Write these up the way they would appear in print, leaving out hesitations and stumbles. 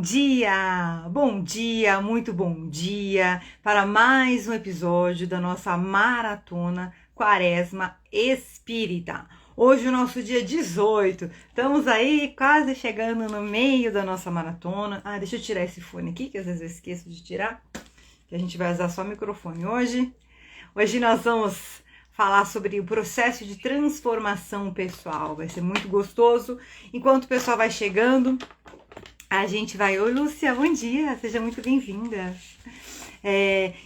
Bom dia, muito bom dia para mais um episódio da nossa maratona Quaresma Espírita. Hoje o nosso dia 18, estamos aí quase chegando no meio da nossa maratona. Deixa eu tirar esse fone aqui, que às vezes eu esqueço de tirar, que a gente vai usar só o microfone hoje. Hoje nós vamos falar sobre o processo de transformação pessoal, vai ser muito gostoso. Enquanto o pessoal vai chegando, a gente vai... Oi, Lúcia, bom dia, seja muito bem-vinda.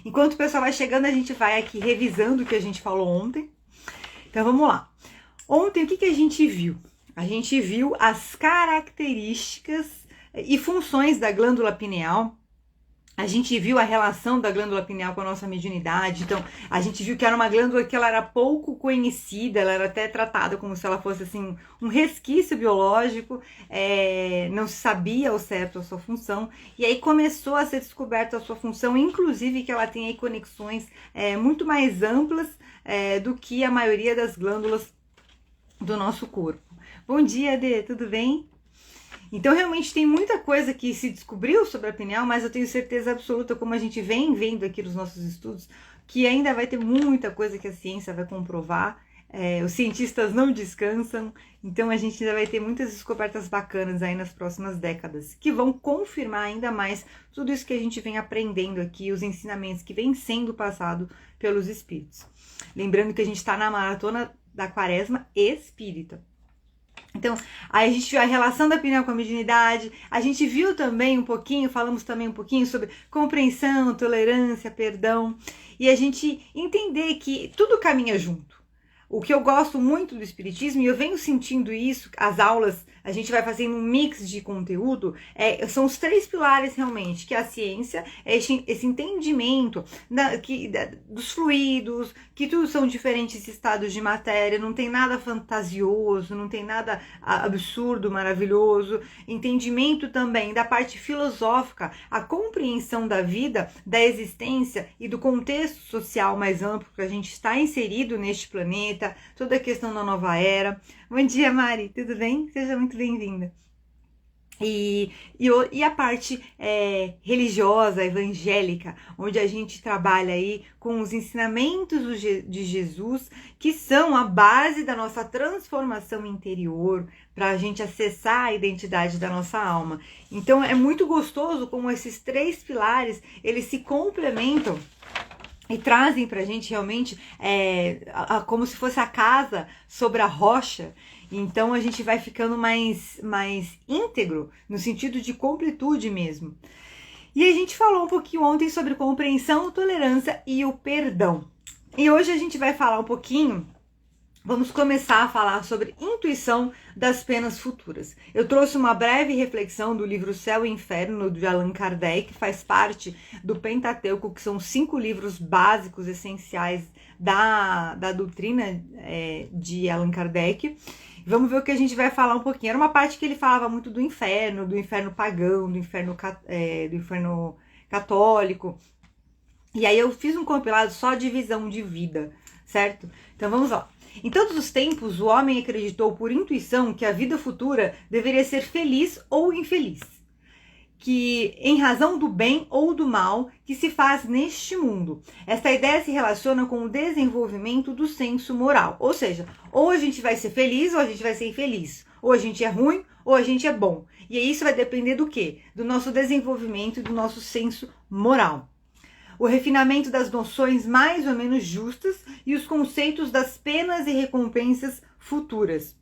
Enquanto o pessoal vai chegando, a gente vai aqui revisando o que a gente falou ontem. Então, vamos lá. Ontem, o que a gente viu? A gente viu as características e funções da glândula pineal. A gente viu a relação da glândula pineal com a nossa mediunidade. Então, a gente viu que era uma glândula que ela era pouco conhecida, ela era até tratada como se ela fosse assim um resquício biológico, não se sabia ao certo a sua função, e aí começou a ser descoberta a sua função, inclusive que ela tem aí conexões muito mais amplas do que a maioria das glândulas do nosso corpo. Bom dia, Dê, tudo bem? Então, realmente tem muita coisa que se descobriu sobre a pineal, mas eu tenho certeza absoluta, como a gente vem vendo aqui nos nossos estudos, que ainda vai ter muita coisa que a ciência vai comprovar. Os cientistas não descansam, então a gente ainda vai ter muitas descobertas bacanas aí nas próximas décadas, que vão confirmar ainda mais tudo isso que a gente vem aprendendo aqui, os ensinamentos que vêm sendo passados pelos espíritos. Lembrando que a gente está na maratona da Quaresma Espírita. Então, aí a gente viu a relação da pineal com a mediunidade, a gente viu também um pouquinho, falamos também um pouquinho sobre compreensão, tolerância, perdão, e a gente entender que tudo caminha junto. O que eu gosto muito do Espiritismo, e eu venho sentindo isso, as aulas, a gente vai fazendo um mix de conteúdo, são os três pilares realmente, que a ciência, esse entendimento dos fluidos, que tudo são diferentes estados de matéria, não tem nada fantasioso, não tem nada absurdo, maravilhoso, entendimento também da parte filosófica, a compreensão da vida, da existência e do contexto social mais amplo que a gente está inserido neste planeta, toda a questão da nova era. Bom dia, Mari, tudo bem? Seja muito bem-vinda. E a parte religiosa, evangélica, onde a gente trabalha aí com os ensinamentos de Jesus, que são a base da nossa transformação interior, para a gente acessar a identidade da nossa alma. Então é muito gostoso como esses três pilares, eles se complementam e trazem pra gente realmente como se fosse a casa sobre a rocha. Então a gente vai ficando mais íntegro, no sentido de completude mesmo. E a gente falou um pouquinho ontem sobre compreensão, tolerância e o perdão. E hoje a gente vai falar um pouquinho, vamos começar a falar sobre intuição das penas futuras. Eu trouxe uma breve reflexão do livro Céu e Inferno, de Allan Kardec, que faz parte do Pentateuco, que são 5 livros básicos, essenciais da doutrina de Allan Kardec. Vamos ver o que a gente vai falar um pouquinho. Era uma parte que ele falava muito do inferno pagão, do inferno católico. E aí eu fiz um compilado só de visão de vida, certo? Então vamos lá. Em todos os tempos, o homem acreditou por intuição que a vida futura deveria ser feliz ou infeliz, que em razão do bem ou do mal que se faz neste mundo. Esta ideia se relaciona com o desenvolvimento do senso moral, ou seja, ou a gente vai ser feliz ou a gente vai ser infeliz, ou a gente é ruim ou a gente é bom. E isso vai depender do quê? Do nosso desenvolvimento e do nosso senso moral. O refinamento das noções mais ou menos justas e os conceitos das penas e recompensas futuras.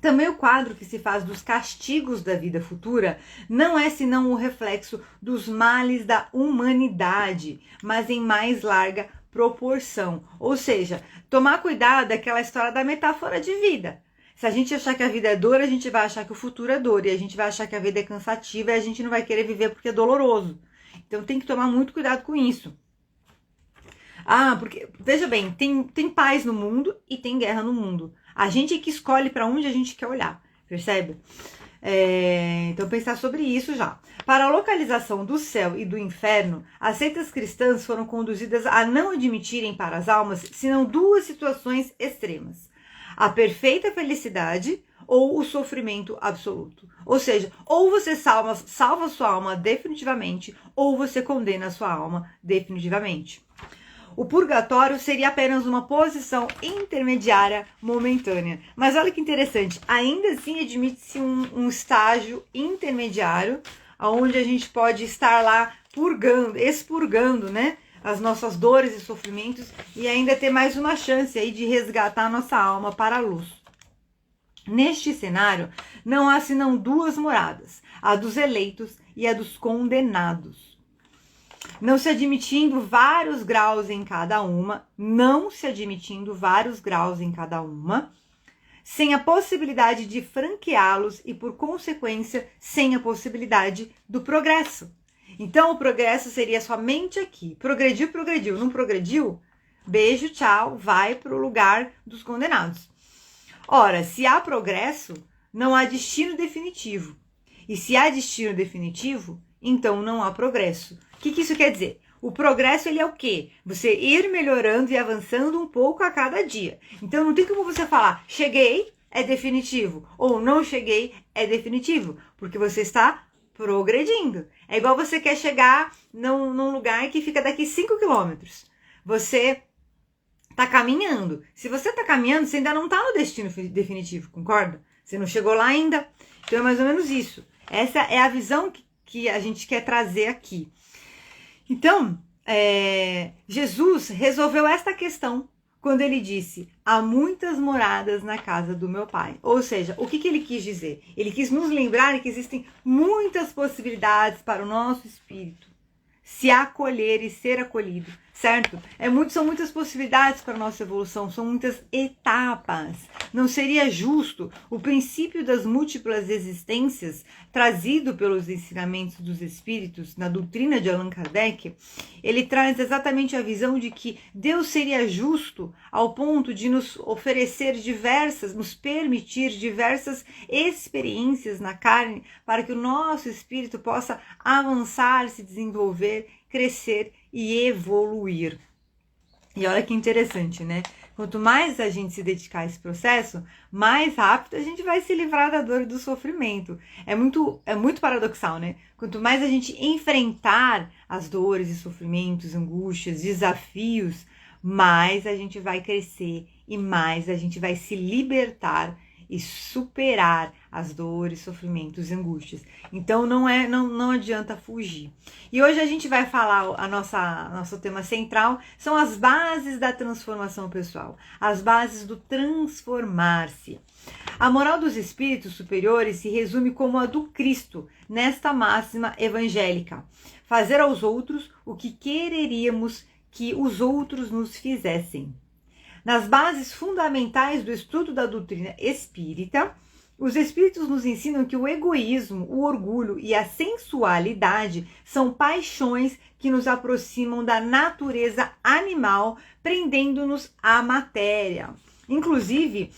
Também o quadro que se faz dos castigos da vida futura não é senão o reflexo dos males da humanidade, mas em mais larga proporção. Ou seja, tomar cuidado daquela história da metáfora de vida. Se a gente achar que a vida é dor, a gente vai achar que o futuro é dor, e a gente vai achar que a vida é cansativa e a gente não vai querer viver porque é doloroso. Então tem que tomar muito cuidado com isso. Porque, veja bem, tem paz no mundo e tem guerra no mundo. A gente é que escolhe para onde a gente quer olhar, percebe? Então pensar sobre isso já. Para a localização do céu e do inferno, as seitas cristãs foram conduzidas a não admitirem para as almas senão 2 situações extremas: a perfeita felicidade ou o sofrimento absoluto. Ou seja, ou você salva sua alma definitivamente, ou você condena a sua alma definitivamente. O purgatório seria apenas uma posição intermediária momentânea. Mas olha que interessante, ainda assim admite-se um estágio intermediário, onde a gente pode estar lá expurgando, né, as nossas dores e sofrimentos e ainda ter mais uma chance aí de resgatar a nossa alma para a luz. Neste cenário, não há senão duas moradas, a dos eleitos e a dos condenados. Não se admitindo vários graus em cada uma, sem a possibilidade de franqueá-los e, por consequência, sem a possibilidade do progresso. Então, o progresso seria somente aqui. Progrediu. Não progrediu? Beijo, tchau, vai para o lugar dos condenados. Ora, se há progresso, não há destino definitivo. E se há destino definitivo, então não há progresso. O que isso quer dizer? O progresso, ele é o quê? Você ir melhorando e avançando um pouco a cada dia. Então, não tem como você falar, cheguei, é definitivo. Ou não cheguei, é definitivo. Porque você está progredindo. É igual você quer chegar num lugar que fica daqui 5 quilômetros. Você está caminhando. Se você está caminhando, você ainda não está no destino definitivo, concorda? Você não chegou lá ainda. Então, é mais ou menos isso. Essa é a visão que a gente quer trazer aqui. Então, Jesus resolveu esta questão quando ele disse, há muitas moradas na casa do meu pai. Ou seja, o que ele quis dizer? Ele quis nos lembrar que existem muitas possibilidades para o nosso espírito se acolher e ser acolhido, certo? São muitas possibilidades para a nossa evolução, são muitas etapas. Não seria justo o princípio das múltiplas existências trazido pelos ensinamentos dos espíritos na doutrina de Allan Kardec? Ele traz exatamente a visão de que Deus seria justo ao ponto de nos oferecer nos permitir diversas experiências na carne para que o nosso espírito possa avançar, se desenvolver, crescer e evoluir. E olha que interessante, né? Quanto mais a gente se dedicar a esse processo, mais rápido a gente vai se livrar da dor e do sofrimento. É muito paradoxal, né? Quanto mais a gente enfrentar as dores e sofrimentos, angústias, desafios, mais a gente vai crescer e mais a gente vai se libertar e superar as dores, sofrimentos e angústias. Então não adianta fugir. E hoje a gente vai falar, nosso tema central são as bases da transformação pessoal, as bases do transformar-se. A moral dos espíritos superiores se resume como a do Cristo, nesta máxima evangélica: fazer aos outros o que quereríamos que os outros nos fizessem. Nas bases fundamentais do estudo da doutrina espírita, os espíritos nos ensinam que o egoísmo, o orgulho e a sensualidade são paixões que nos aproximam da natureza animal, prendendo-nos à matéria. Inclusive,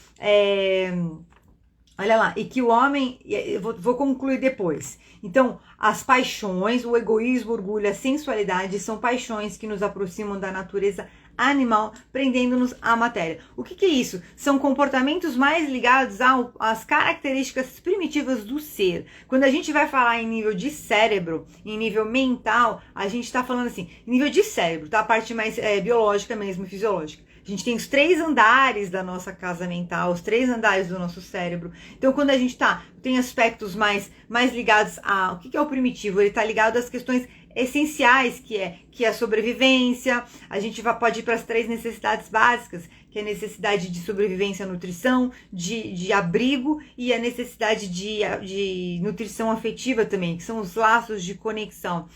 olha lá, e que o homem, eu vou concluir depois. Então, as paixões, o egoísmo, o orgulho, a sensualidade são paixões que nos aproximam da natureza animal, prendendo-nos à matéria. O que é isso? São comportamentos mais ligados às características primitivas do ser. Quando a gente vai falar em nível de cérebro, em nível mental, a gente está falando assim, nível de cérebro, tá? A parte mais biológica mesmo, fisiológica. A gente tem os 3 andares da nossa casa mental, os 3 andares do nosso cérebro. Então, quando a gente tem aspectos mais ligados o que é o primitivo? Ele está ligado às questões essenciais, que é a sobrevivência. A gente pode ir para as 3 necessidades básicas, que é a necessidade de sobrevivência, nutrição, de abrigo e a necessidade de nutrição afetiva também, que são os laços de conexão.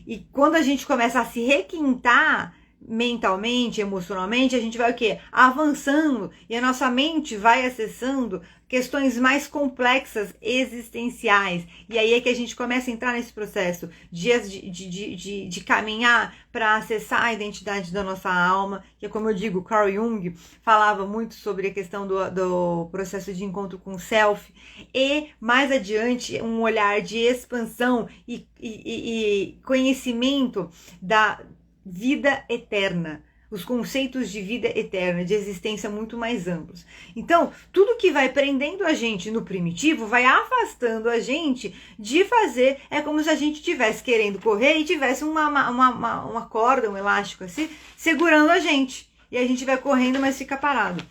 E quando a gente começa a se requintar mentalmente, emocionalmente, a gente vai o quê? Avançando, e a nossa mente vai acessando questões mais complexas, existenciais. E aí é que a gente começa a entrar nesse processo de caminhar para acessar a identidade da nossa alma, que é, como eu digo, Carl Jung falava muito sobre a questão do processo de encontro com o self, e mais adiante um olhar de expansão e conhecimento da vida eterna. os conceitos de vida eterna, de existência muito mais amplos. Então, tudo que vai prendendo a gente no primitivo vai afastando a gente de fazer, é como se a gente estivesse querendo correr e tivesse uma corda, um elástico assim, segurando a gente. E a gente vai correndo, mas fica parado.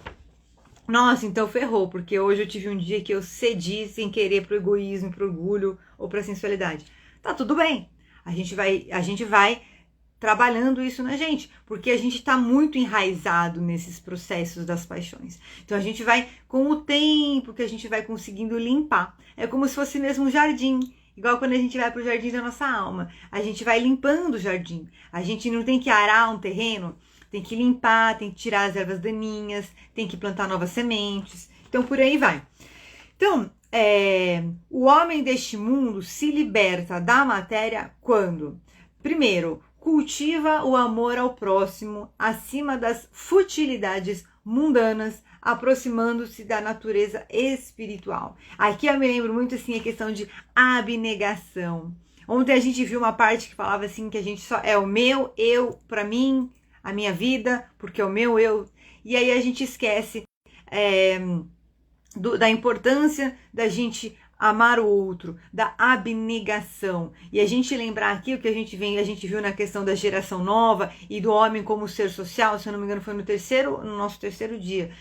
Nossa, então ferrou, porque hoje eu tive um dia que eu cedi sem querer pro egoísmo, pro orgulho ou pra sensualidade. Tá tudo bem. A gente vai trabalhando isso na gente, porque a gente está muito enraizado nesses processos das paixões. Então a gente vai, com o tempo que a gente vai conseguindo limpar, é como se fosse mesmo um jardim, igual quando a gente vai para o jardim da nossa alma, a gente vai limpando o jardim, a gente não tem que arar um terreno, tem que limpar, tem que tirar as ervas daninhas, tem que plantar novas sementes, então por aí vai. Então, o homem deste mundo se liberta da matéria quando? Primeiro, cultiva o amor ao próximo acima das futilidades mundanas, aproximando-se da natureza espiritual. Aqui eu me lembro muito assim a questão de abnegação. Ontem a gente viu uma parte que falava assim que a gente só é o meu, eu, para mim, a minha vida, porque é o meu, eu. E aí a gente esquece da importância da gente amar o outro, da abnegação. E a gente lembrar aqui o que a gente viu na questão da geração nova e do homem como ser social, se eu não me engano foi no nosso terceiro dia,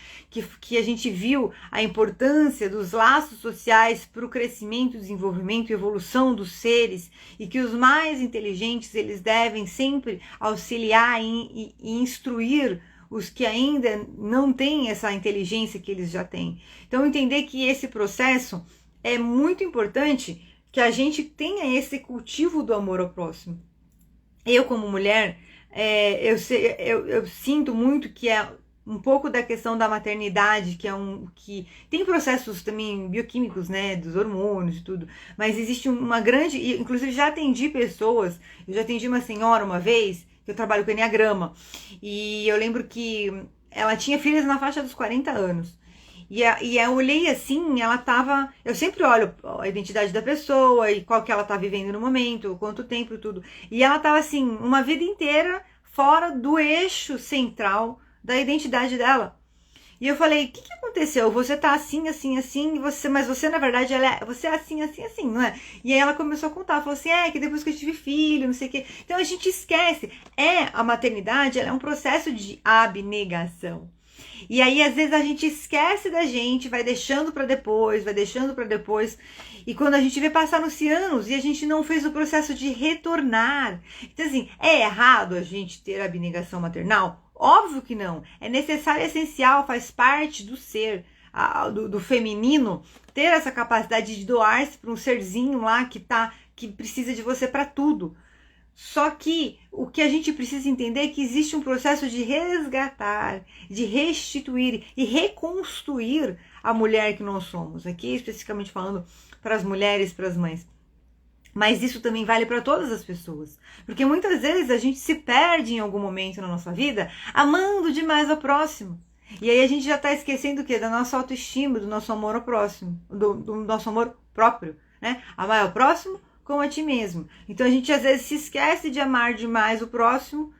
que a gente viu a importância dos laços sociais para o crescimento, desenvolvimento e evolução dos seres, e que os mais inteligentes, eles devem sempre auxiliar e instruir os que ainda não têm essa inteligência que eles já têm. Então entender que esse processo é muito importante, que a gente tenha esse cultivo do amor ao próximo. Eu, como mulher, eu sinto muito que é um pouco da questão da maternidade, que tem processos também bioquímicos, né, dos hormônios e tudo, mas existe uma grande, inclusive já atendi pessoas, eu já atendi uma senhora uma vez, que eu trabalho com Enneagrama, e eu lembro que ela tinha filhas na faixa dos 40 anos, e eu olhei assim, ela tava... Eu sempre olho a identidade da pessoa e qual que ela tá vivendo no momento, quanto tempo e tudo. E ela tava assim, uma vida inteira fora do eixo central da identidade dela. E eu falei, o que aconteceu? Você tá assim, assim, assim, mas você na verdade, você é assim, assim, assim, não é? E aí ela começou a contar, falou assim, que depois que eu tive filho, não sei o quê. Então a gente esquece, a maternidade, ela é um processo de abnegação. E aí, às vezes, a gente esquece da gente, vai deixando para depois, e quando a gente vê passar-se anos e a gente não fez o processo de retornar. Então, assim, é errado a gente ter abnegação maternal? Óbvio que não. É necessário, é essencial, faz parte do ser, do feminino, ter essa capacidade de doar-se para um serzinho lá que precisa de você para tudo. Só que o que a gente precisa entender é que existe um processo de resgatar, de restituir e reconstruir a mulher que nós somos. Aqui especificamente falando para as mulheres, para as mães. Mas isso também vale para todas as pessoas. Porque muitas vezes a gente se perde em algum momento na nossa vida amando demais ao próximo. E aí a gente já está esquecendo o quê? Da nossa autoestima, do nosso amor ao próximo, do nosso amor próprio, né? Amar ao próximo como a ti mesmo. Então a gente às vezes se esquece de amar demais o próximo,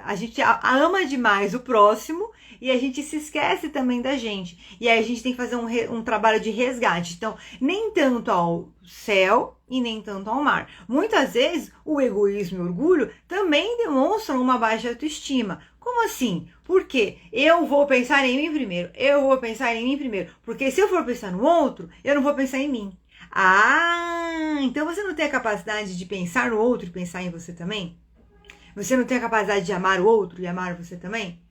a gente ama demais o próximo e a gente se esquece também da gente. E aí a gente tem que fazer um trabalho de resgate. Então, nem tanto ao céu e nem tanto ao mar. Muitas vezes o egoísmo e o orgulho também demonstram uma baixa autoestima. Como assim? Porque eu vou pensar em mim primeiro. Porque se eu for pensar no outro, eu não vou pensar em mim. Então você não tem a capacidade de pensar no outro e pensar em você também? Você não tem a capacidade de amar o outro e amar você também?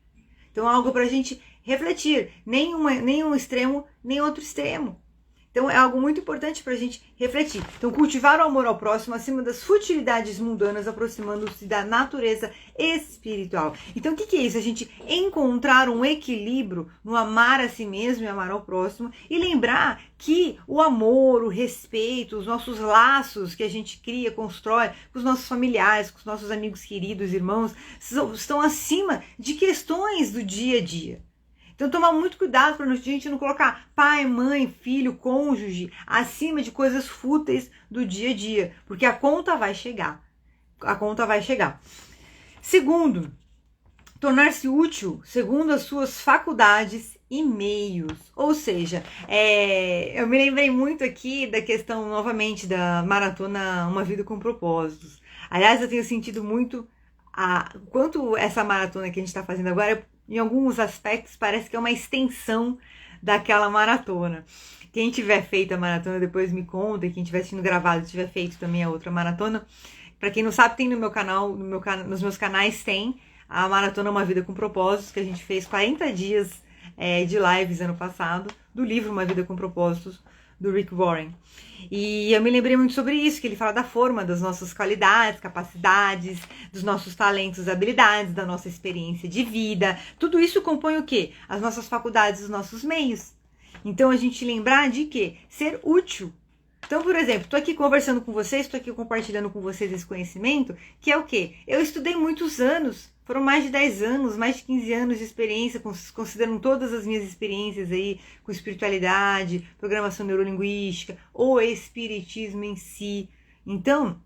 Então é algo para a gente refletir. Nem um extremo, nem outro extremo. Então é algo muito importante para a gente refletir. Então cultivar o amor ao próximo acima das futilidades mundanas, aproximando-se da natureza espiritual. Então o que é isso? A gente encontrar um equilíbrio no amar a si mesmo e amar ao próximo e lembrar que o amor, o respeito, os nossos laços que a gente cria, constrói com os nossos familiares, com os nossos amigos queridos, irmãos, estão acima de questões do dia a dia. Então tomar muito cuidado para a gente não colocar pai, mãe, filho, cônjuge acima de coisas fúteis do dia a dia, porque a conta vai chegar. Segundo, tornar-se útil segundo as suas faculdades e meios. Ou seja, eu me lembrei muito aqui da questão, novamente, da maratona Uma Vida com Propósitos. Aliás, eu tenho sentido muito quanto essa maratona que a gente está fazendo agora, em alguns aspectos, parece que é uma extensão daquela maratona. Quem tiver feito a maratona, depois me conta. E quem tiver assistindo gravado, tiver feito também a outra maratona. Para quem não sabe, tem no meu canal, nos meus canais tem a maratona Uma Vida com Propósitos, que a gente fez 40 dias de lives ano passado, do livro Uma Vida com Propósitos, do Rick Warren. E eu me lembrei muito sobre isso, que ele fala da forma, das nossas qualidades, capacidades, dos nossos talentos, habilidades, da nossa experiência de vida. Tudo isso compõe o quê? As nossas faculdades, os nossos meios. Então a gente lembrar de quê? Ser útil. Então, por exemplo, estou aqui conversando com vocês, estou aqui compartilhando com vocês esse conhecimento, que é o quê? Eu estudei muitos anos, foram mais de 10 anos, mais de 15 anos de experiência, considerando todas as minhas experiências aí com espiritualidade, programação neurolinguística, ou espiritismo em si. Então,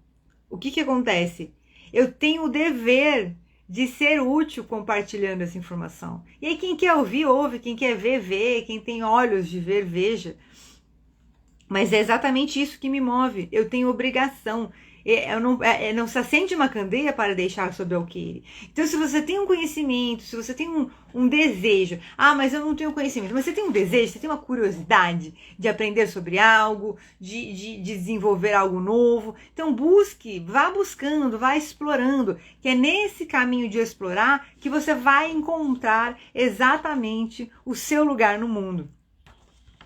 o que acontece? Eu tenho o dever de ser útil compartilhando essa informação. E aí quem quer ouvir, ouve, quem quer ver, vê, quem tem olhos de ver, veja. Mas é exatamente isso que me move. Eu tenho obrigação. Não se acende uma candeia para deixar sob alqueire. Então, se você tem um conhecimento, se você tem um desejo, mas eu não tenho conhecimento, mas você tem um desejo, você tem uma curiosidade de aprender sobre algo, de desenvolver algo novo, então vá buscando, vá explorando, que é nesse caminho de explorar que você vai encontrar exatamente o seu lugar no mundo.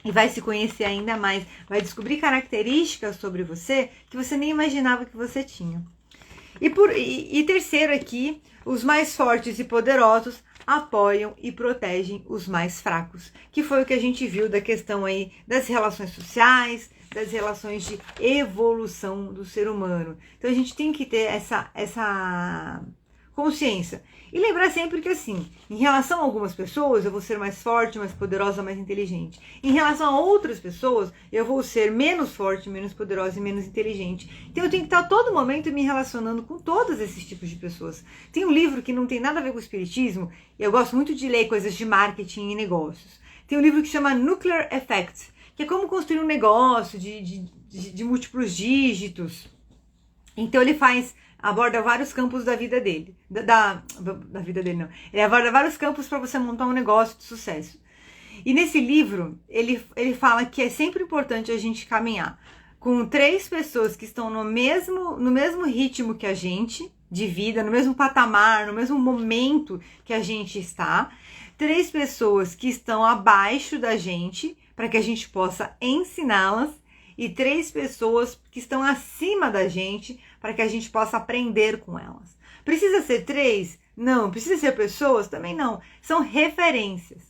E vai se conhecer ainda mais, vai descobrir características sobre você que você nem imaginava que você tinha. E terceiro aqui, os mais fortes e poderosos apoiam e protegem os mais fracos, que foi o que a gente viu da questão aí das relações sociais, das relações de evolução do ser humano. Então a gente tem que ter essa consciência. E lembrar sempre que assim, em relação a algumas pessoas, eu vou ser mais forte, mais poderosa, mais inteligente. Em relação a outras pessoas, eu vou ser menos forte, menos poderosa e menos inteligente. Então eu tenho que estar a todo momento me relacionando com todos esses tipos de pessoas. Tem um livro que não tem nada a ver com o espiritismo, e eu gosto muito de ler coisas de marketing e negócios. Tem um livro que chama Nuclear Effect, que é como construir um negócio de múltiplos dígitos. Então ele aborda vários campos da vida dele. Da vida dele, não. Ele aborda vários campos para você montar um negócio de sucesso. E nesse livro, ele fala que é sempre importante a gente caminhar com 3 pessoas que estão no mesmo ritmo que a gente, de vida, no mesmo patamar, no mesmo momento que a gente está. 3 pessoas que estão abaixo da gente, para que a gente possa ensiná-las. E 3 pessoas que estão acima da gente, para que a gente possa aprender com elas. Precisa ser 3? Não. Precisa ser pessoas? Também não. São referências.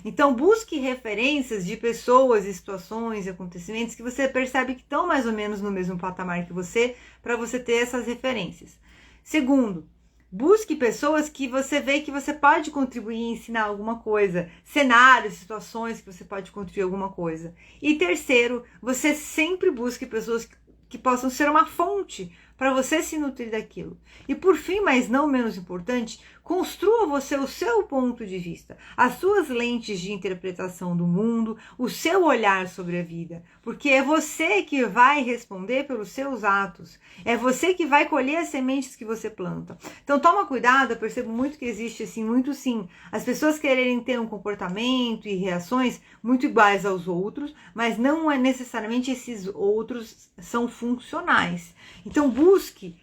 Então, busque referências de pessoas, situações, acontecimentos que você percebe que estão mais ou menos no mesmo patamar que você, para você ter essas referências. Segundo, busque pessoas que você vê que você pode contribuir e ensinar alguma coisa. Cenários, situações que você pode contribuir alguma coisa. E terceiro, você sempre busque pessoas que possam ser uma fonte para você se nutrir daquilo. E por fim, mas não menos importante, construa você o seu ponto de vista, as suas lentes de interpretação do mundo, o seu olhar sobre a vida, porque é você que vai responder pelos seus atos, é você que vai colher as sementes que você planta. Então toma cuidado, eu percebo muito que existe assim, muito sim, as pessoas quererem ter um comportamento e reações muito iguais aos outros, mas não é necessariamente esses outros são funcionais. Então busque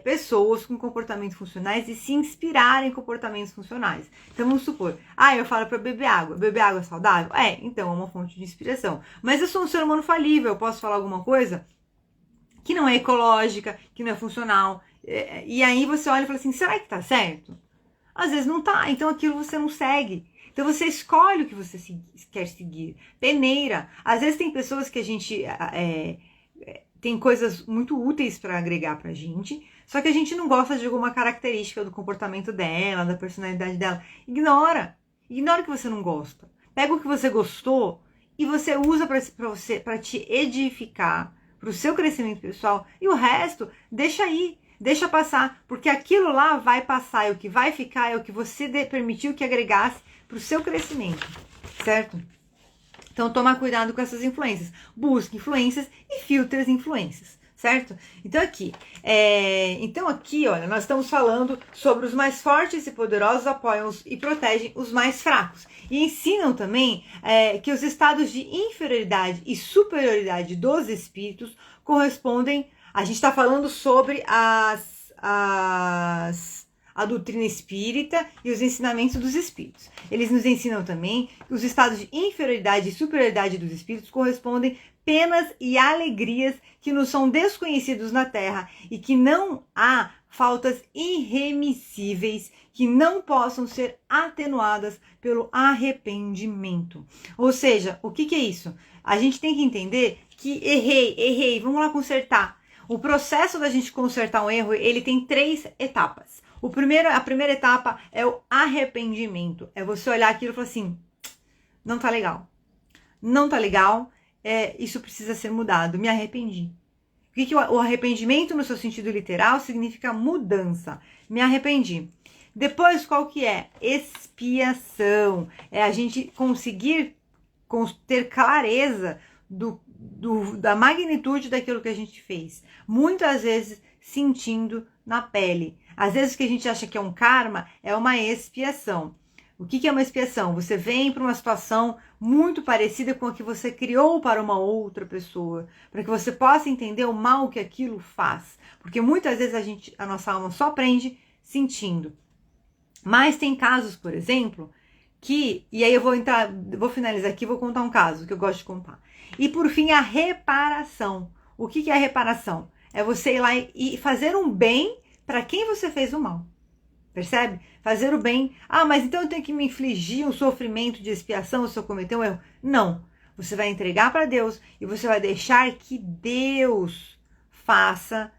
pessoas com comportamentos funcionais e se inspirar em comportamentos funcionais. Então vamos supor, eu falo para beber água é saudável? Então é uma fonte de inspiração. Mas eu sou um ser humano falível, eu posso falar alguma coisa que não é ecológica, que não é funcional, e aí você olha e fala assim, será que tá certo? Às vezes não tá, então aquilo você não segue. Então você escolhe o que você quer seguir, peneira. Às vezes tem pessoas que a gente tem coisas muito úteis para agregar pra gente, só que a gente não gosta de alguma característica do comportamento dela, da personalidade dela. Ignora o que você não gosta. Pega o que você gostou e você usa para te edificar, para o seu crescimento pessoal, e o resto deixa aí. Deixa passar, porque aquilo lá vai passar e o que vai ficar é o que você permitiu que agregasse para o seu crescimento, certo? Então, toma cuidado com essas influências. Busque influências e filtre as influências, certo? Então, aqui, olha, nós estamos falando sobre os mais fortes e poderosos apoiam e protegem os mais fracos. E ensinam também que os estados de inferioridade e superioridade dos espíritos correspondem. A gente está falando sobre a doutrina espírita e os ensinamentos dos espíritos. Eles nos ensinam também que os estados de inferioridade e superioridade dos espíritos correspondem penas e alegrias que nos são desconhecidos na Terra e que não há faltas irremissíveis que não possam ser atenuadas pelo arrependimento. Ou seja, o que é isso? A gente tem que entender que errei, vamos lá consertar. O processo da gente consertar um erro, ele tem 3 etapas. A primeira etapa é o arrependimento. É você olhar aquilo e falar assim, não tá legal. Não tá legal, isso precisa ser mudado. Me arrependi. O arrependimento, no seu sentido literal, significa mudança. Me arrependi. Depois, qual que é? Expiação. É a gente conseguir ter clareza da magnitude daquilo que a gente fez. Muitas vezes sentindo na pele. Às vezes o que a gente acha que é um karma é uma expiação. O que é uma expiação? Você vem para uma situação muito parecida com a que você criou para uma outra pessoa, para que você possa entender o mal que aquilo faz. Porque muitas vezes a nossa alma só aprende sentindo. Mas tem casos, por exemplo, e aí eu vou finalizar aqui, vou contar um caso que eu gosto de contar. E por fim, a reparação. O que é a reparação? É você ir lá e fazer um bem para quem você fez o mal. Percebe? Fazer o bem. Ah, mas então eu tenho que me infligir um sofrimento de expiação se eu cometer um erro? Não. Você vai entregar para Deus e você vai deixar que Deus faça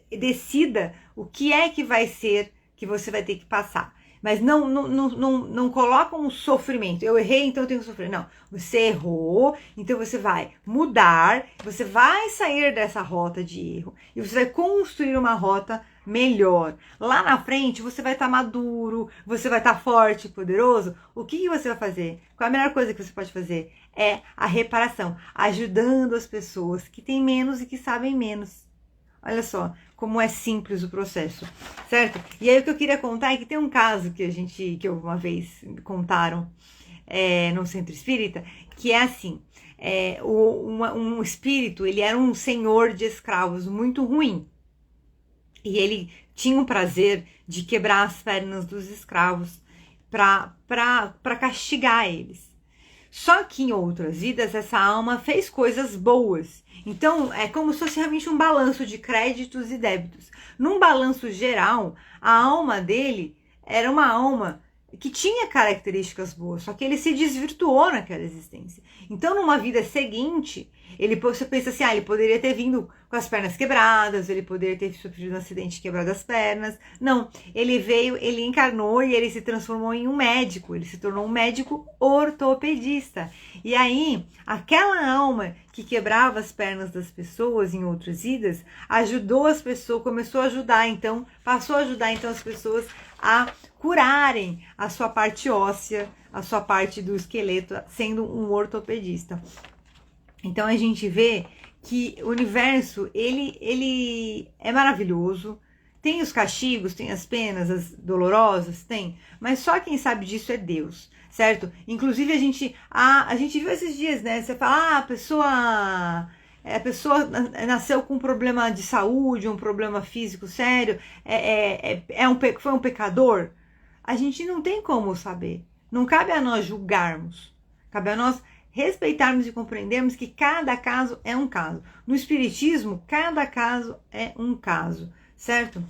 decida o que é que vai ser que você vai ter que passar. Mas não coloca um sofrimento. Eu errei, então eu tenho que sofrer. Não, você errou, então você vai mudar, você vai sair dessa rota de erro e você vai construir uma rota melhor. Lá na frente você vai estar maduro, você vai estar forte, poderoso. O que você vai fazer? Qual a melhor coisa que você pode fazer? É a reparação, ajudando as pessoas que têm menos e que sabem menos. Olha só como é simples o processo, certo? E aí o que eu queria contar é que tem um caso que uma vez contaram no centro espírita, que é assim, um espírito, ele era um senhor de escravos muito ruim. E ele tinha o prazer de quebrar as pernas dos escravos para castigar eles. Só que em outras vidas essa alma fez coisas boas. Então é como se fosse realmente um balanço de créditos e débitos. Num balanço geral, a alma dele era uma alma que tinha características boas, só que ele se desvirtuou naquela existência. Então numa vida seguinte, você pensa assim, ele poderia ter vindo com as pernas quebradas, ele poderia ter sofrido um acidente e quebrado as pernas. Não, ele encarnou e ele se transformou em um médico, ele se tornou um médico ortopedista. E aí, aquela alma que quebrava as pernas das pessoas em outras vidas, ajudou as pessoas, começou a ajudar, então, passou a ajudar então as pessoas a curarem a sua parte óssea, a sua parte do esqueleto, sendo um ortopedista. Então a gente vê que o universo, ele é maravilhoso, tem os castigos, tem as penas, as dolorosas, tem, mas só quem sabe disso é Deus, certo? Inclusive a gente viu esses dias, né? Você fala, a pessoa nasceu com um problema de saúde, um problema físico sério, foi um pecador. A gente não tem como saber, não cabe a nós julgarmos, cabe a nós respeitarmos e compreendermos que cada caso é um caso. No Espiritismo, cada caso é um caso, certo?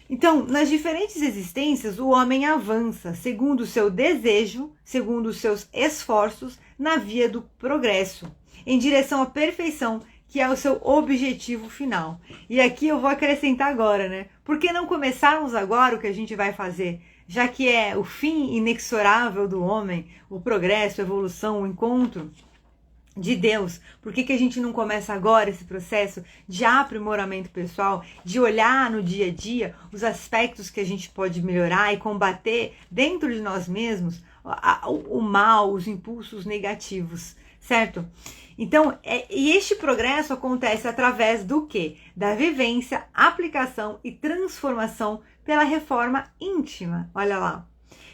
Então, nas diferentes existências, o homem avança segundo o seu desejo, segundo os seus esforços, na via do progresso, em direção à perfeição, que é o seu objetivo final. E aqui eu vou acrescentar agora, né? Por que não começarmos agora o que a gente vai fazer? Já que é o fim inexorável do homem, o progresso, a evolução, o encontro. de Deus. Por que a gente não começa agora esse processo de aprimoramento pessoal, de olhar no dia a dia os aspectos que a gente pode melhorar e combater dentro de nós mesmos o mal, os impulsos negativos, certo? Então, e este progresso acontece através do quê? Da vivência, aplicação e transformação pela reforma íntima, olha lá,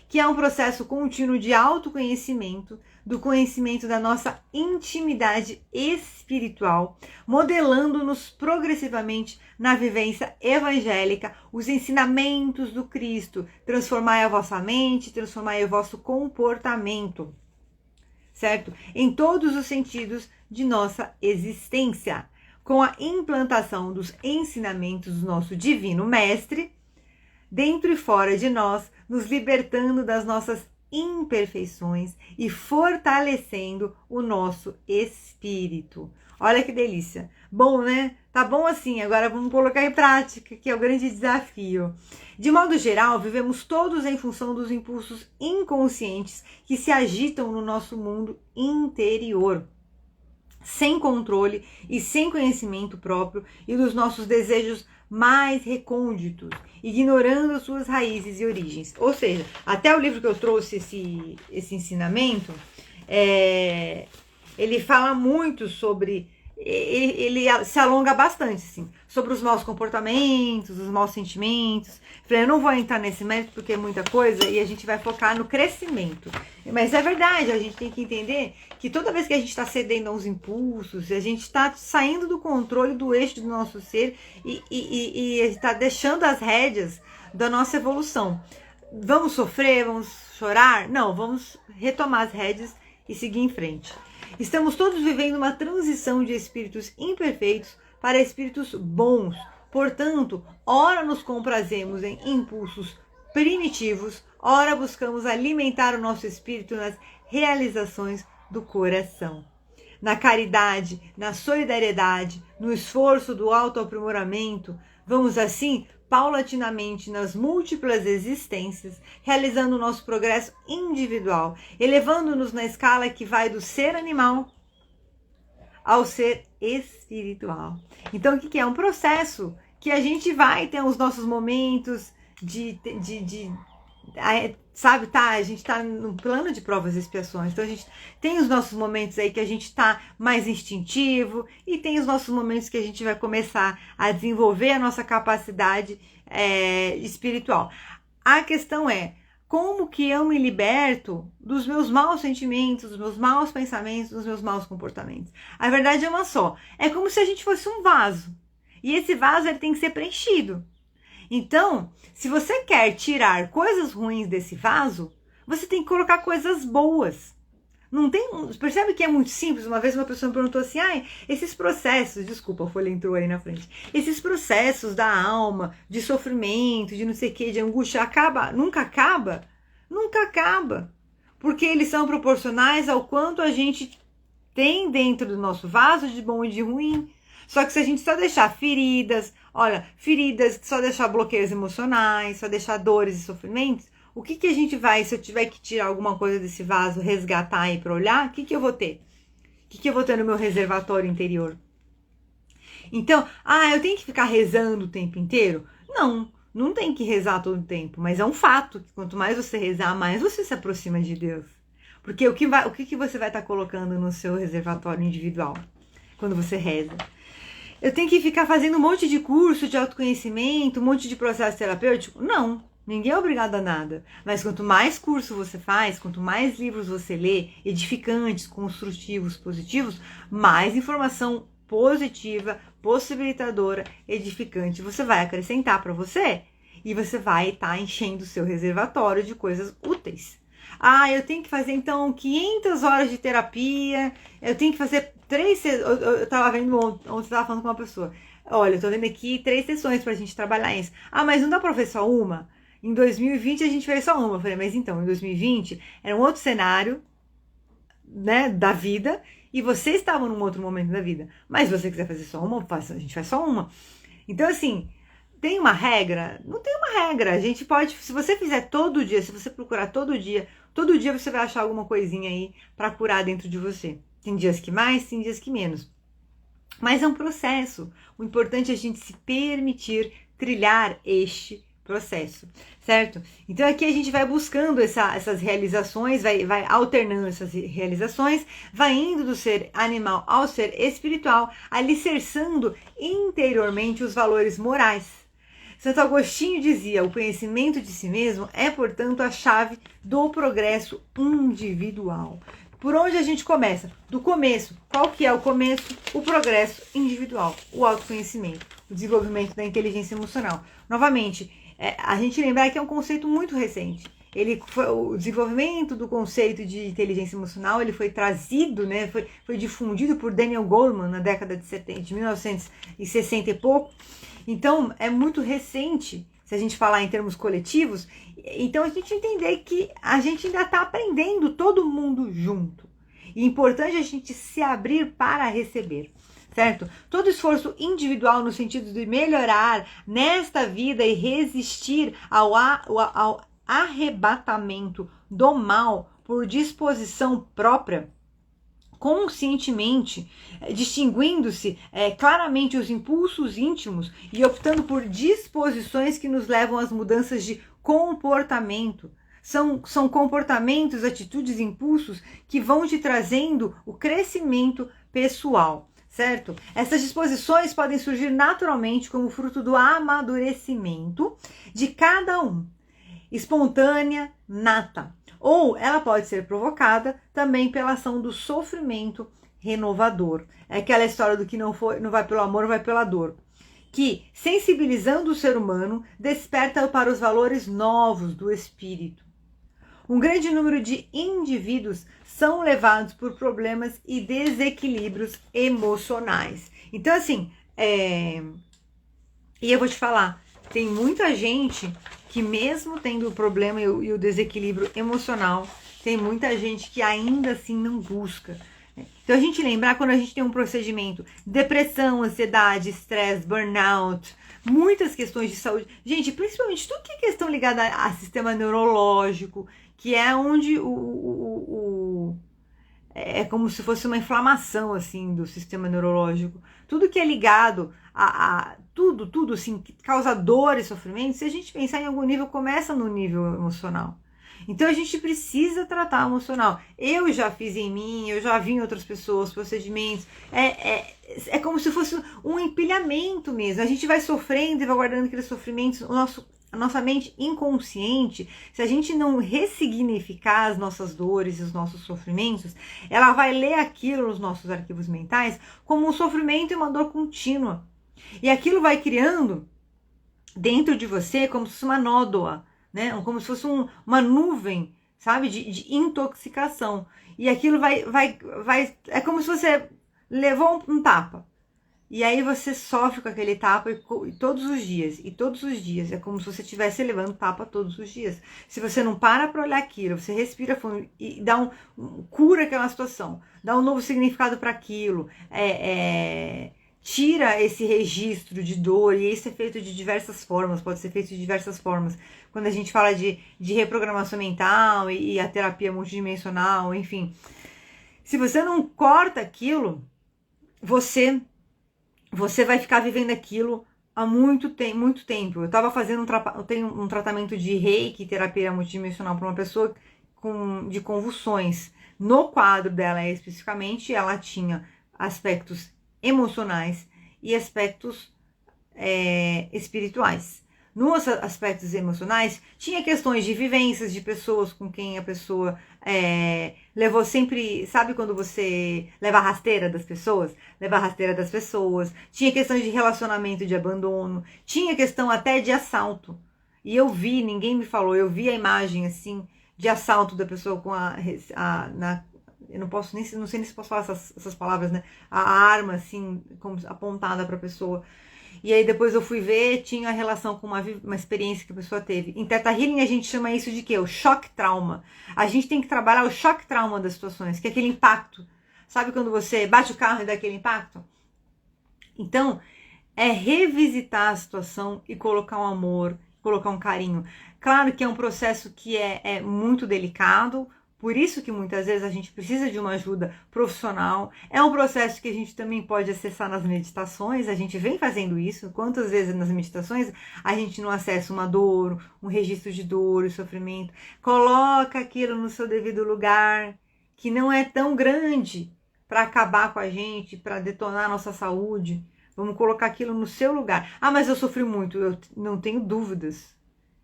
que é um processo contínuo de autoconhecimento, do conhecimento da nossa intimidade espiritual, modelando-nos progressivamente na vivência evangélica, os ensinamentos do Cristo, transformai a vossa mente, transformai o vosso comportamento, certo? Em todos os sentidos de nossa existência, com a implantação dos ensinamentos do nosso Divino Mestre, dentro e fora de nós, nos libertando das nossas imperfeições e fortalecendo o nosso espírito. Olha que delícia. Bom, né? Tá bom assim, agora vamos colocar em prática, que é o grande desafio. De modo geral, vivemos todos em função dos impulsos inconscientes que se agitam no nosso mundo interior, sem controle e sem conhecimento próprio e dos nossos desejos mais recônditos, ignorando as suas raízes e origens. Ou seja, até o livro que eu trouxe esse ensinamento, ele fala muito sobre, ele se alonga bastante, assim, sobre os maus comportamentos, os maus sentimentos. Falei, eu não vou entrar nesse mérito porque é muita coisa e a gente vai focar no crescimento. Mas é verdade, a gente tem que entender que toda vez que a gente está cedendo aos impulsos, a gente está saindo do controle do eixo do nosso ser e está deixando as rédeas da nossa evolução. Vamos sofrer, vamos chorar? Não, vamos retomar as rédeas e seguir em frente. Estamos todos vivendo uma transição de espíritos imperfeitos para espíritos bons. Portanto, ora nos comprazemos em impulsos primitivos, ora buscamos alimentar o nosso espírito nas realizações do coração. Na caridade, na solidariedade, no esforço do autoaprimoramento, vamos assim, paulatinamente, nas múltiplas existências, realizando o nosso progresso individual, elevando-nos na escala que vai do ser animal ao ser espiritual. Então, o que é? Um processo que a gente vai ter os nossos momentos sabe, tá? A gente tá no plano de provas e expiações. Então, a gente tem os nossos momentos aí que a gente tá mais instintivo e tem os nossos momentos que a gente vai começar a desenvolver a nossa capacidade espiritual. A questão é, como que eu me liberto dos meus maus sentimentos, dos meus maus pensamentos, dos meus maus comportamentos? A verdade é uma só. É como se a gente fosse um vaso. E esse vaso ele tem que ser preenchido. Então, se você quer tirar coisas ruins desse vaso, você tem que colocar coisas boas. Não tem, percebe que é muito simples? Uma vez uma pessoa me perguntou assim, esses processos, desculpa, a folha entrou aí na frente, esses processos da alma, de sofrimento, de não sei o que, de angústia, nunca acaba? Nunca acaba. Porque eles são proporcionais ao quanto a gente tem dentro do nosso vaso de bom e de ruim. Só que se a gente só deixar feridas, só deixar bloqueios emocionais, só deixar dores e sofrimentos, o que a gente vai, se eu tiver que tirar alguma coisa desse vaso, resgatar aí para olhar, o que eu vou ter? O que eu vou ter no meu reservatório interior? Então, eu tenho que ficar rezando o tempo inteiro? Não tem que rezar todo o tempo, mas é um fato que quanto mais você rezar, mais você se aproxima de Deus. Porque o que você vai estar colocando no seu reservatório individual quando você reza? Eu tenho que ficar fazendo um monte de curso de autoconhecimento, um monte de processo terapêutico? Não, ninguém é obrigado a nada. Mas quanto mais curso você faz, quanto mais livros você lê, edificantes, construtivos, positivos, mais informação positiva, possibilitadora, edificante você vai acrescentar para você. E você vai estar enchendo o seu reservatório de coisas úteis. Eu tenho que fazer então 500 horas de terapia, eu tenho que fazer 3 eu tava vendo ontem, eu tava falando com uma pessoa, olha, eu tô vendo aqui 3 sessões pra gente trabalhar isso. Mas não dá pra fazer só uma? Em 2020 a gente fez só uma. Eu falei, mas então, em 2020 era um outro cenário, né, da vida, e você estava num outro momento da vida. Mas se você quiser fazer só uma, a gente faz só uma. Então assim, tem uma regra? Não tem uma regra. A gente pode, se você fizer todo dia, se você procurar todo dia você vai achar alguma coisinha aí pra curar dentro de você. Tem dias que mais, tem dias que menos. Mas é um processo. O importante é a gente se permitir trilhar este processo, certo? Então aqui a gente vai buscando essas realizações, vai alternando essas realizações, vai indo do ser animal ao ser espiritual, alicerçando interiormente os valores morais. Santo Agostinho dizia: o conhecimento de si mesmo é, portanto, a chave do progresso individual. Por onde a gente começa? Do começo. Qual que é o começo? O progresso individual, o autoconhecimento, o desenvolvimento da inteligência emocional. Novamente, a gente lembrar que é um conceito muito recente. O desenvolvimento do conceito de inteligência emocional, ele foi trazido, né, foi difundido por Daniel Goleman na década de 1960 e pouco. Então, é muito recente, se a gente falar em termos coletivos. Então, a gente entender que a gente ainda está aprendendo, todo mundo junto. E é importante a gente se abrir para receber, certo? Todo esforço individual no sentido de melhorar nesta vida e resistir ao arrebatamento do mal por disposição própria, conscientemente, distinguindo-se claramente os impulsos íntimos e optando por disposições que nos levam às mudanças de comportamento. São comportamentos, atitudes, impulsos que vão te trazendo o crescimento pessoal, certo? Essas disposições podem surgir naturalmente como fruto do amadurecimento de cada um, espontânea, nata. Ou ela pode ser provocada também pela ação do sofrimento renovador. É aquela história do que não vai pelo amor, vai pela dor. Que, sensibilizando o ser humano, desperta para os valores novos do espírito. Um grande número de indivíduos são levados por problemas e desequilíbrios emocionais. Então, assim, e eu vou te falar, tem muita gente que mesmo tendo o problema e o desequilíbrio emocional, tem muita gente que ainda assim não busca. Então a gente lembrar, quando a gente tem um procedimento, depressão, ansiedade, estresse, burnout, muitas questões de saúde, gente, principalmente tudo que é questão ligada a sistema neurológico, que é onde é como se fosse uma inflamação assim do sistema neurológico. Tudo que é ligado a tudo assim, que causa dor e sofrimento, se a gente pensar em algum nível, começa no nível emocional. Então a gente precisa tratar o emocional. Eu já fiz em mim, eu já vi em outras pessoas procedimentos. É como se fosse um empilhamento mesmo. A gente vai sofrendo e vai guardando aqueles sofrimentos. A nossa mente inconsciente, se a gente não ressignificar as nossas dores e os nossos sofrimentos, ela vai ler aquilo nos nossos arquivos mentais como um sofrimento e uma dor contínua. E aquilo vai criando dentro de você como se fosse uma nódoa, né? Como se fosse uma nuvem, sabe? De intoxicação. E aquilo é como se você levou um tapa. E aí você sofre com aquele tapa todos os dias. É como se você estivesse levando tapa todos os dias. Se você não para olhar aquilo, você respira fundo e dá cura aquela situação, dá um novo significado para aquilo, tira esse registro de dor, e isso é feito de diversas formas, pode ser feito de diversas formas. Quando a gente fala de reprogramação mental e a terapia multidimensional, enfim. Se você não corta aquilo, você vai ficar vivendo aquilo há muito tempo. Eu estava fazendo um tratamento de Reiki, terapia multidimensional, para uma pessoa de convulsões. No quadro dela, especificamente, ela tinha aspectos emocionais e aspectos espirituais. Nos aspectos emocionais, tinha questões de vivências de pessoas com quem a pessoa levou sempre... Sabe quando você leva a rasteira das pessoas? Leva a rasteira das pessoas. Tinha questões de relacionamento, de abandono. Tinha questão até de assalto. E eu vi, ninguém me falou, eu vi a imagem assim de assalto da pessoa com eu não sei nem se posso falar essas palavras, né? A arma assim, como apontada para a pessoa. E aí depois eu fui ver, tinha relação com uma experiência que a pessoa teve. Em Theta Healing a gente chama isso de quê? O choque trauma. A gente tem que trabalhar o choque trauma das situações, que é aquele impacto. Sabe quando você bate o carro e dá aquele impacto? Então, é revisitar a situação e colocar um amor, colocar um carinho. Claro que é um processo que é muito delicado, Por isso que muitas vezes a gente precisa de uma ajuda profissional. É um processo que a gente também pode acessar nas meditações, a gente vem fazendo isso. Quantas vezes nas meditações a gente não acessa uma dor, um registro de dor e sofrimento? Coloca aquilo no seu devido lugar, que não é tão grande para acabar com a gente, para detonar a nossa saúde. Vamos colocar aquilo no seu lugar. Ah, mas eu sofri muito, eu não tenho dúvidas.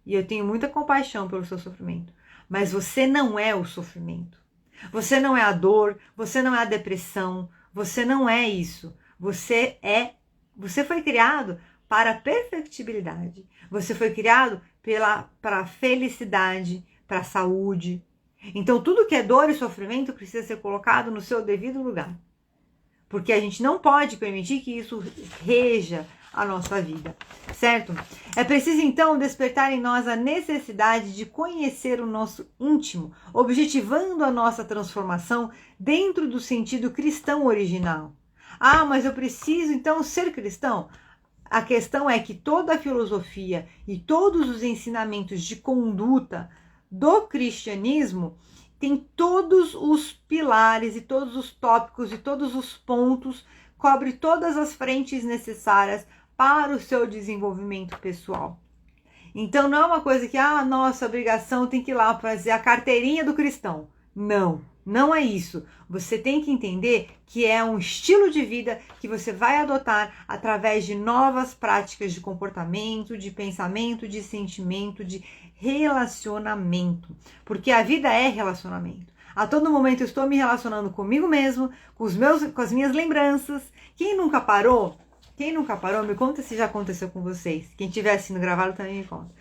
E eu tenho muita compaixão pelo seu sofrimento. Mas você não é o sofrimento. Você não é a dor, você não é a depressão, você não é isso. Você foi criado para a perfectibilidade. Você foi criado para a felicidade, para a saúde. Então tudo que é dor e sofrimento precisa ser colocado no seu devido lugar. Porque a gente não pode permitir que isso reja a nossa vida, certo? É preciso então despertar em nós a necessidade de conhecer o nosso íntimo, objetivando a nossa transformação dentro do sentido cristão original. Ah, mas eu preciso então ser cristão? A questão é que toda a filosofia e todos os ensinamentos de conduta do cristianismo tem todos os pilares e todos os tópicos e todos os pontos, cobre todas as frentes necessárias para o seu desenvolvimento pessoal. Então não é uma coisa que, nossa obrigação tem que ir lá fazer a carteirinha do cristão. Não, não é isso. Você tem que entender que é um estilo de vida que você vai adotar através de novas práticas de comportamento, de pensamento, de sentimento, de relacionamento. Porque a vida é relacionamento. A todo momento eu estou me relacionando comigo mesmo, com as minhas lembranças. Quem nunca parou? Me conta se já aconteceu com vocês. Quem estiver assistindo gravado também me conta.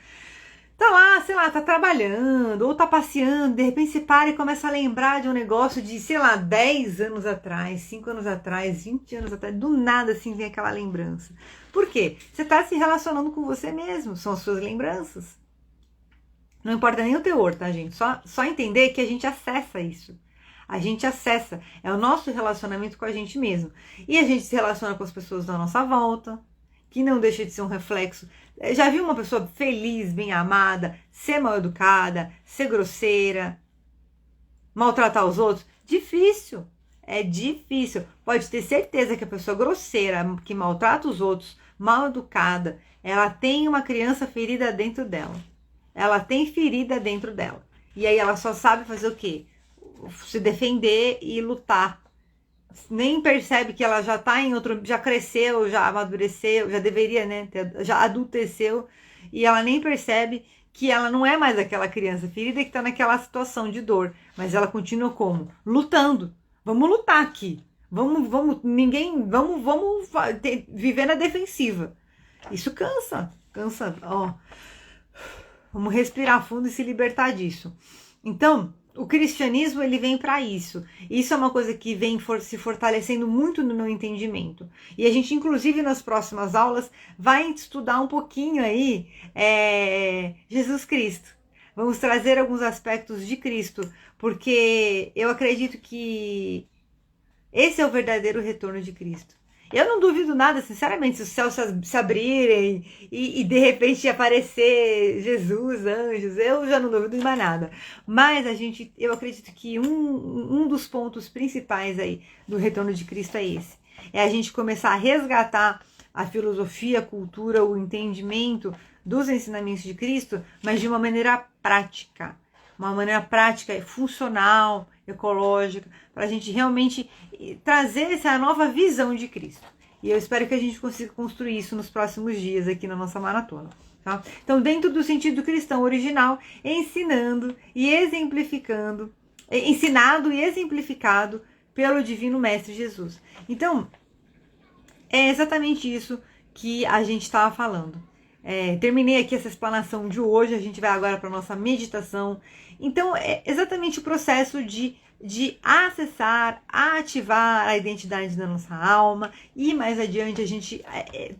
Tá lá, sei lá, tá trabalhando ou tá passeando, de repente você para e começa a lembrar de um negócio de, sei lá, 10 anos atrás, 5 anos atrás, 20 anos atrás, do nada assim vem aquela lembrança. Por quê? Você tá se relacionando com você mesmo, são as suas lembranças. Não importa nem o teor, tá, gente? Só entender que a gente acessa isso. A gente acessa, é o nosso relacionamento com a gente mesmo. E a gente se relaciona com as pessoas da nossa volta, que não deixa de ser um reflexo. Já viu uma pessoa feliz, bem amada, ser mal educada, ser grosseira, maltratar os outros? Difícil, é difícil. Pode ter certeza que a pessoa grosseira, que maltrata os outros, mal educada, ela tem uma criança ferida dentro dela. Ela tem ferida dentro dela. E aí ela só sabe fazer o quê? Se defender e lutar. Nem percebe que ela já tá em outro, já cresceu, já amadureceu, já deveria, né, já adulteceu, e ela nem percebe que ela não é mais aquela criança ferida que tá naquela situação de dor, mas ela continua como? Lutando. Vamos lutar aqui. Vamos viver na defensiva. Isso cansa, ó. Vamos respirar fundo e se libertar disso. Então, o cristianismo, ele vem para isso. Isso é uma coisa que vem se fortalecendo muito no meu entendimento. E a gente, inclusive, nas próximas aulas, vai estudar um pouquinho aí Jesus Cristo. Vamos trazer alguns aspectos de Cristo, porque eu acredito que esse é o verdadeiro retorno de Cristo. Eu não duvido nada, sinceramente, se os céus se abrirem e de repente aparecer Jesus, anjos, eu já não duvido de mais nada. Mas eu acredito que um dos pontos principais aí do retorno de Cristo é esse. É a gente começar a resgatar a filosofia, a cultura, o entendimento dos ensinamentos de Cristo, mas de uma maneira prática. Uma maneira prática e funcional, ecológica, para a gente realmente trazer essa nova visão de Cristo. E eu espero que a gente consiga construir isso nos próximos dias aqui na nossa maratona. Tá? Então, dentro do sentido cristão original, ensinado e exemplificado pelo Divino Mestre Jesus. Então, é exatamente isso que a gente estava falando. Terminei aqui essa explanação de hoje, a gente vai agora para a nossa meditação. Então, é exatamente o processo de acessar, ativar a identidade da nossa alma e mais adiante a gente,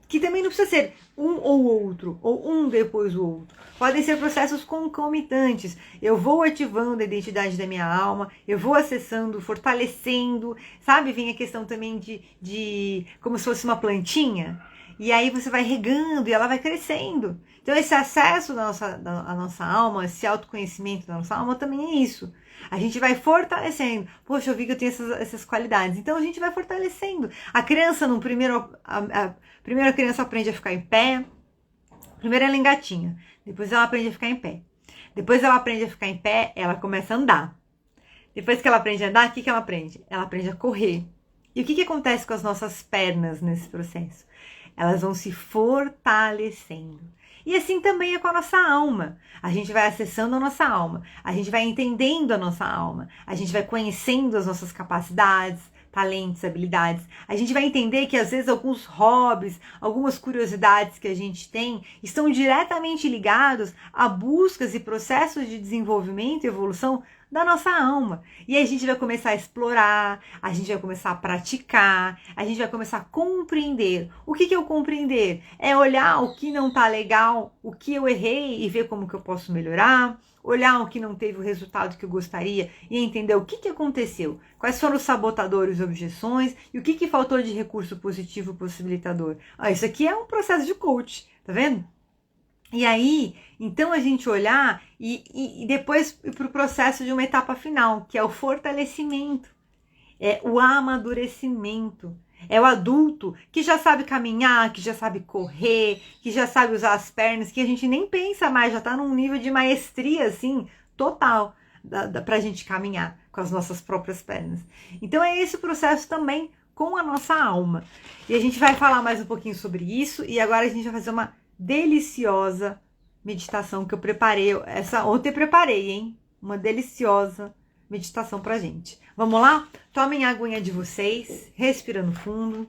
que também não precisa ser um ou outro, ou um depois o outro. Podem ser processos concomitantes. Eu vou ativando a identidade da minha alma, eu vou acessando, fortalecendo, sabe? Vem a questão também de como se fosse uma plantinha. E aí você vai regando e ela vai crescendo. Então esse acesso à nossa alma, esse autoconhecimento da nossa alma também é isso. A gente vai fortalecendo. Poxa, eu vi que eu tenho essas qualidades. Então a gente vai fortalecendo. A criança, a primeira criança aprende a ficar em pé. Primeiro ela engatinha. Depois ela aprende a ficar em pé. Depois ela aprende a ficar em pé, ela começa a andar. Depois que ela aprende a andar, o que ela aprende? Ela aprende a correr. E o que acontece com as nossas pernas nesse processo? Elas vão se fortalecendo. E assim também é com a nossa alma. A gente vai acessando a nossa alma. A gente vai entendendo a nossa alma. A gente vai conhecendo as nossas capacidades, talentos, habilidades. A gente vai entender que às vezes alguns hobbies, algumas curiosidades que a gente tem estão diretamente ligados a buscas e processos de desenvolvimento e evolução da nossa alma. E aí a gente vai começar a explorar, a gente vai começar a praticar, a gente vai começar a compreender. O que é o compreender? É olhar o que não tá legal, o que eu errei e ver como que eu posso melhorar, olhar o que não teve o resultado que eu gostaria e entender o que aconteceu, quais foram os sabotadores e objeções e o que faltou de recurso positivo possibilitador. Isso aqui é um processo de coach, tá vendo? E aí, então a gente olhar e depois ir para o processo de uma etapa final, que é o fortalecimento, é o amadurecimento. É o adulto que já sabe caminhar, que já sabe correr, que já sabe usar as pernas, que a gente nem pensa mais, já está num nível de maestria, assim, total, para a gente caminhar com as nossas próprias pernas. Então é esse o processo também com a nossa alma. E a gente vai falar mais um pouquinho sobre isso, e agora a gente vai fazer uma deliciosa meditação que eu preparei. Ontem eu preparei, hein? Uma deliciosa meditação pra gente. Vamos lá? Tomem a aguinha de vocês, respirando fundo.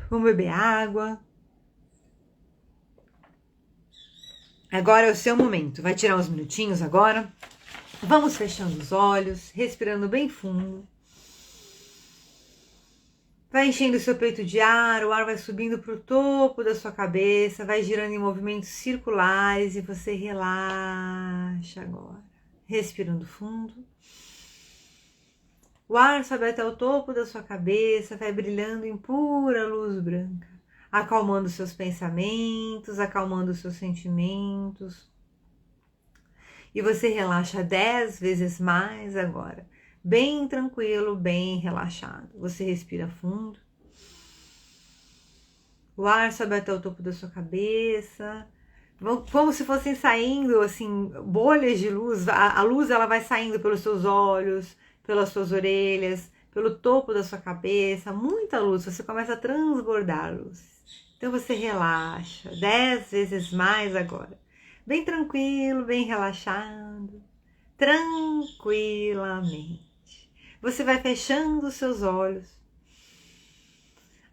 Vamos beber água. Agora é o seu momento. Vai tirar uns minutinhos agora. Vamos fechando os olhos, respirando bem fundo. Vai enchendo o seu peito de ar, o ar vai subindo para o topo da sua cabeça, vai girando em movimentos circulares e você relaxa agora. Respirando fundo. O ar sobe até o topo da sua cabeça, vai brilhando em pura luz branca, acalmando seus pensamentos, acalmando seus sentimentos. E você relaxa 10 vezes mais agora. Bem tranquilo, bem relaxado. Você respira fundo. O ar sobe até o topo da sua cabeça. Como se fossem saindo, assim, bolhas de luz. A luz, ela vai saindo pelos seus olhos, pelas suas orelhas, pelo topo da sua cabeça. Muita luz. Você começa a transbordar a luz. Então você relaxa 10 vezes mais agora. Bem tranquilo, bem relaxado. Tranquilamente. Você vai fechando os seus olhos.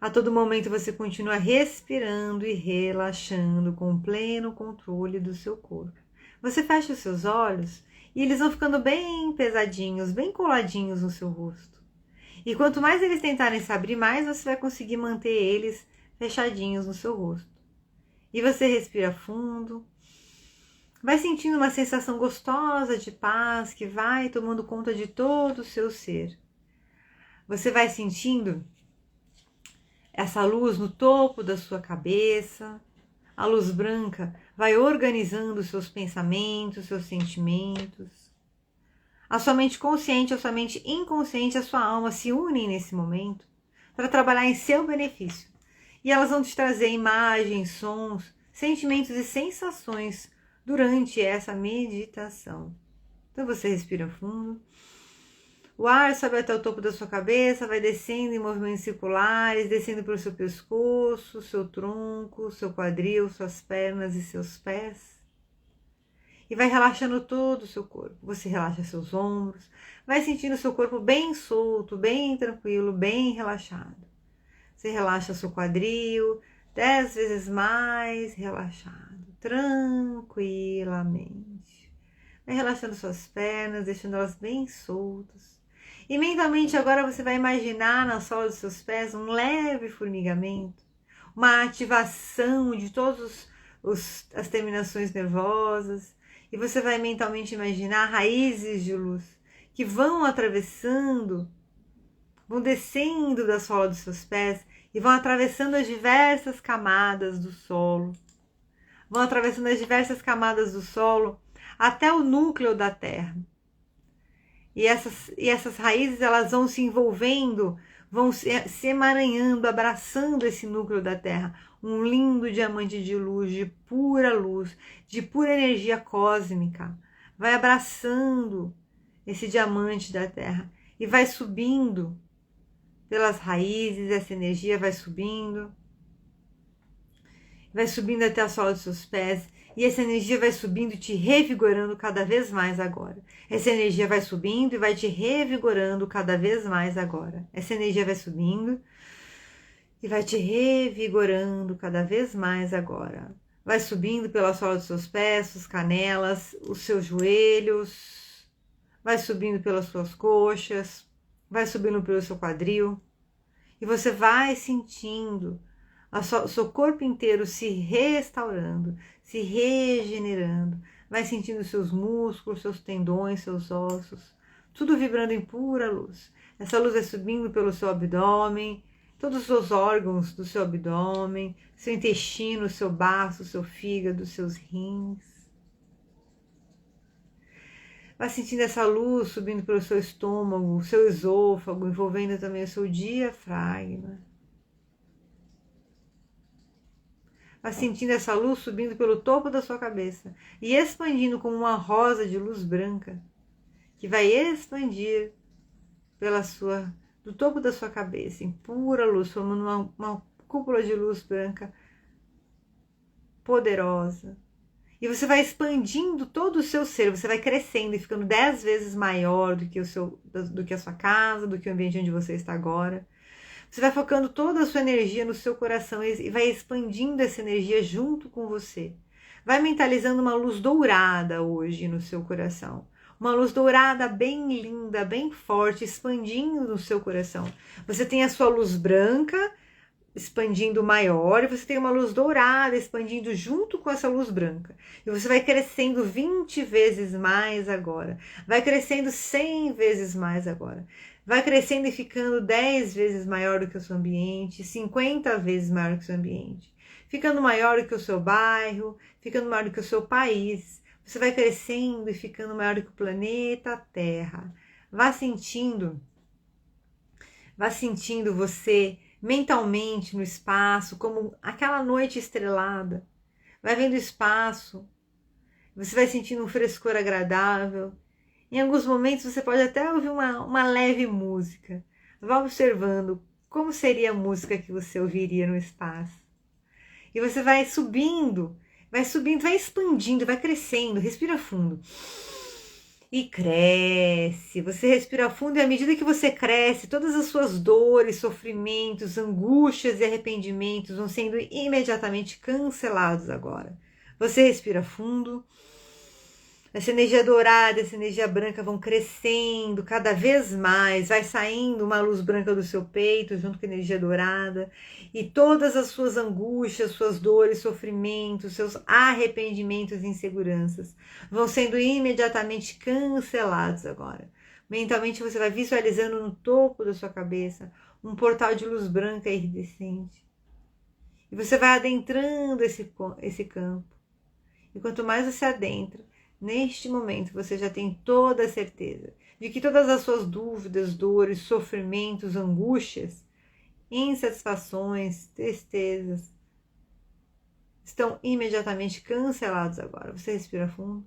A todo momento você continua respirando e relaxando com pleno controle do seu corpo. Você fecha os seus olhos e eles vão ficando bem pesadinhos, bem coladinhos no seu rosto. E quanto mais eles tentarem se abrir, mais você vai conseguir manter eles fechadinhos no seu rosto. E você respira fundo. Vai sentindo uma sensação gostosa de paz que vai tomando conta de todo o seu ser. Você vai sentindo essa luz no topo da sua cabeça. A luz branca vai organizando os seus pensamentos, seus sentimentos. A sua mente consciente, a sua mente inconsciente, a sua alma se unem nesse momento para trabalhar em seu benefício. E elas vão te trazer imagens, sons, sentimentos e sensações durante essa meditação. Então você respira fundo. O ar sobe até o topo da sua cabeça, vai descendo em movimentos circulares, descendo pelo seu pescoço, seu tronco, seu quadril, suas pernas e seus pés. E vai relaxando todo o seu corpo. Você relaxa seus ombros, vai sentindo o seu corpo bem solto, bem tranquilo, bem relaxado. Você relaxa seu quadril, 10 vezes mais relaxado. Tranquilamente. Vai relaxando suas pernas, deixando elas bem soltas. E mentalmente agora você vai imaginar na sola dos seus pés um leve formigamento, uma ativação de todas as terminações nervosas. E você vai mentalmente imaginar raízes de luz que vão atravessando, vão descendo da sola dos seus pés e vão atravessando as diversas camadas do solo. Vão atravessando as diversas camadas do solo até o núcleo da Terra. E essas raízes, elas vão se envolvendo, vão se emaranhando, abraçando esse núcleo da Terra. Um lindo diamante de luz, de pura energia cósmica. Vai abraçando esse diamante da Terra e vai subindo pelas raízes, essa energia vai subindo até a sola dos seus pés, e essa energia vai subindo e te revigorando cada vez mais agora. Essa energia vai subindo e vai te revigorando cada vez mais agora. Essa energia vai subindo e vai te revigorando cada vez mais agora. Vai subindo pela sola dos seus pés, suas canelas, os seus joelhos, vai subindo pelas suas coxas, vai subindo pelo seu quadril, e você vai sentindo o seu corpo inteiro se restaurando, se regenerando, vai sentindo os seus músculos, seus tendões, seus ossos, tudo vibrando em pura luz. Essa luz vai subindo pelo seu abdômen, todos os seus órgãos do seu abdômen, seu intestino, seu baço, seu fígado, seus rins. Vai sentindo essa luz subindo pelo seu estômago, o seu esôfago, envolvendo também o seu diafragma. Vai sentindo essa luz subindo pelo topo da sua cabeça e expandindo como uma rosa de luz branca, que vai expandir do topo da sua cabeça, em pura luz, formando uma cúpula de luz branca poderosa. E você vai expandindo todo o seu ser, você vai crescendo e ficando 10 vezes maior do que a sua casa, do que o ambiente onde você está agora. Você vai focando toda a sua energia no seu coração e vai expandindo essa energia junto com você. Vai mentalizando uma luz dourada hoje no seu coração. Uma luz dourada bem linda, bem forte, expandindo no seu coração. Você tem a sua luz branca expandindo maior, e você tem uma luz dourada expandindo junto com essa luz branca. E você vai crescendo 20 vezes mais agora. Vai crescendo 100 vezes mais agora. Vai crescendo e ficando 10 vezes maior do que o seu ambiente, 50 vezes maior que o seu ambiente. Ficando maior do que o seu bairro, ficando maior do que o seu país. Você vai crescendo e ficando maior do que o planeta Terra. Vá sentindo você mentalmente no espaço, como aquela noite estrelada. Vai vendo o espaço, você vai sentindo um frescor agradável. Em alguns momentos você pode até ouvir uma leve música. Vá observando como seria a música que você ouviria no espaço. E você vai subindo, vai expandindo, vai crescendo. Respira fundo. E cresce. Você respira fundo e à medida que você cresce, todas as suas dores, sofrimentos, angústias e arrependimentos vão sendo imediatamente cancelados agora. Você respira fundo. Essa energia dourada, essa energia branca vão crescendo cada vez mais, vai saindo uma luz branca do seu peito junto com a energia dourada, e todas as suas angústias, suas dores, sofrimentos, seus arrependimentos e inseguranças vão sendo imediatamente cancelados agora. Mentalmente você vai visualizando no topo da sua cabeça um portal de luz branca iridescente, e você vai adentrando esse campo, e quanto mais você adentra, neste momento você já tem toda a certeza de que todas as suas dúvidas, dores, sofrimentos, angústias, insatisfações, tristezas estão imediatamente cancelados agora. Você respira fundo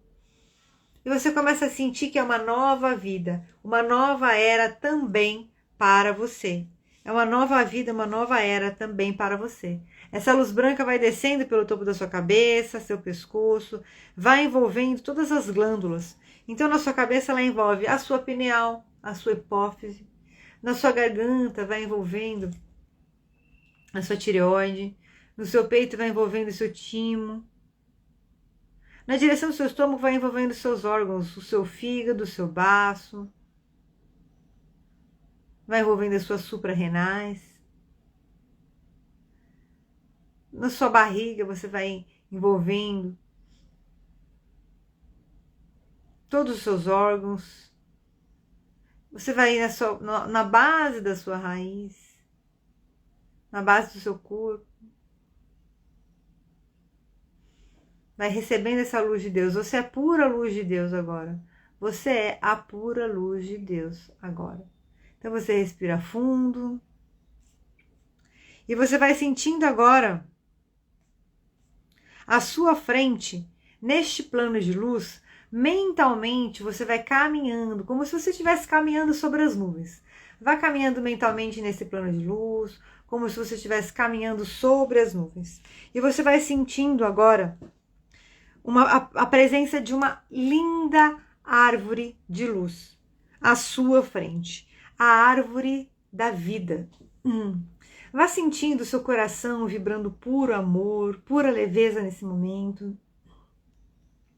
e você começa a sentir que é uma nova vida, uma nova era também para você. É uma nova vida, uma nova era também para você. Essa luz branca vai descendo pelo topo da sua cabeça, seu pescoço, vai envolvendo todas as glândulas. Então, na sua cabeça, ela envolve a sua pineal, a sua hipófise. Na sua garganta, vai envolvendo a sua tireoide. No seu peito, vai envolvendo o seu timo. Na direção do seu estômago, vai envolvendo os seus órgãos, o seu fígado, o seu baço. Vai envolvendo as suas suprarrenais. Na sua barriga você vai envolvendo todos os seus órgãos. Você vai na base da sua raiz, na base do seu corpo. vai recebendo essa luz de Deus. Você é pura luz de Deus agora. Você é a pura luz de Deus agora. Então você respira fundo. E você vai sentindo agora à sua frente, neste plano de luz, mentalmente você vai caminhando, como se você estivesse caminhando sobre as nuvens. Vai caminhando mentalmente nesse plano de luz, como se você estivesse caminhando sobre as nuvens. E você vai sentindo agora a presença de uma linda árvore de luz à sua frente. A árvore da vida. Vá sentindo o seu coração vibrando puro amor, pura leveza nesse momento.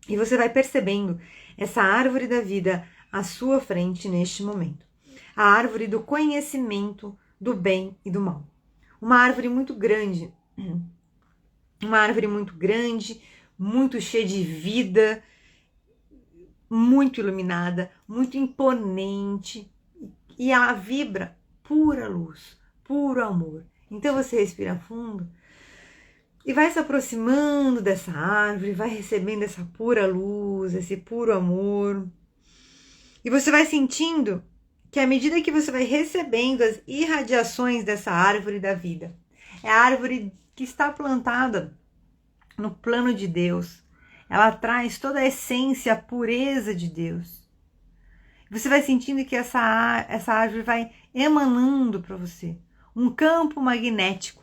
E você vai percebendo essa árvore da vida à sua frente neste momento. A árvore do conhecimento do bem e do mal. Uma árvore muito grande. Uma árvore muito grande, muito cheia de vida, muito iluminada, muito imponente. E ela vibra pura luz, puro amor. Então você respira fundo e vai se aproximando dessa árvore, vai recebendo essa pura luz, esse puro amor. E você vai sentindo que à medida que você vai recebendo as irradiações dessa árvore da vida, é a árvore que está plantada no plano de Deus. Ela traz toda a essência, a pureza de Deus. Você vai sentindo que essa árvore vai emanando para você um campo magnético.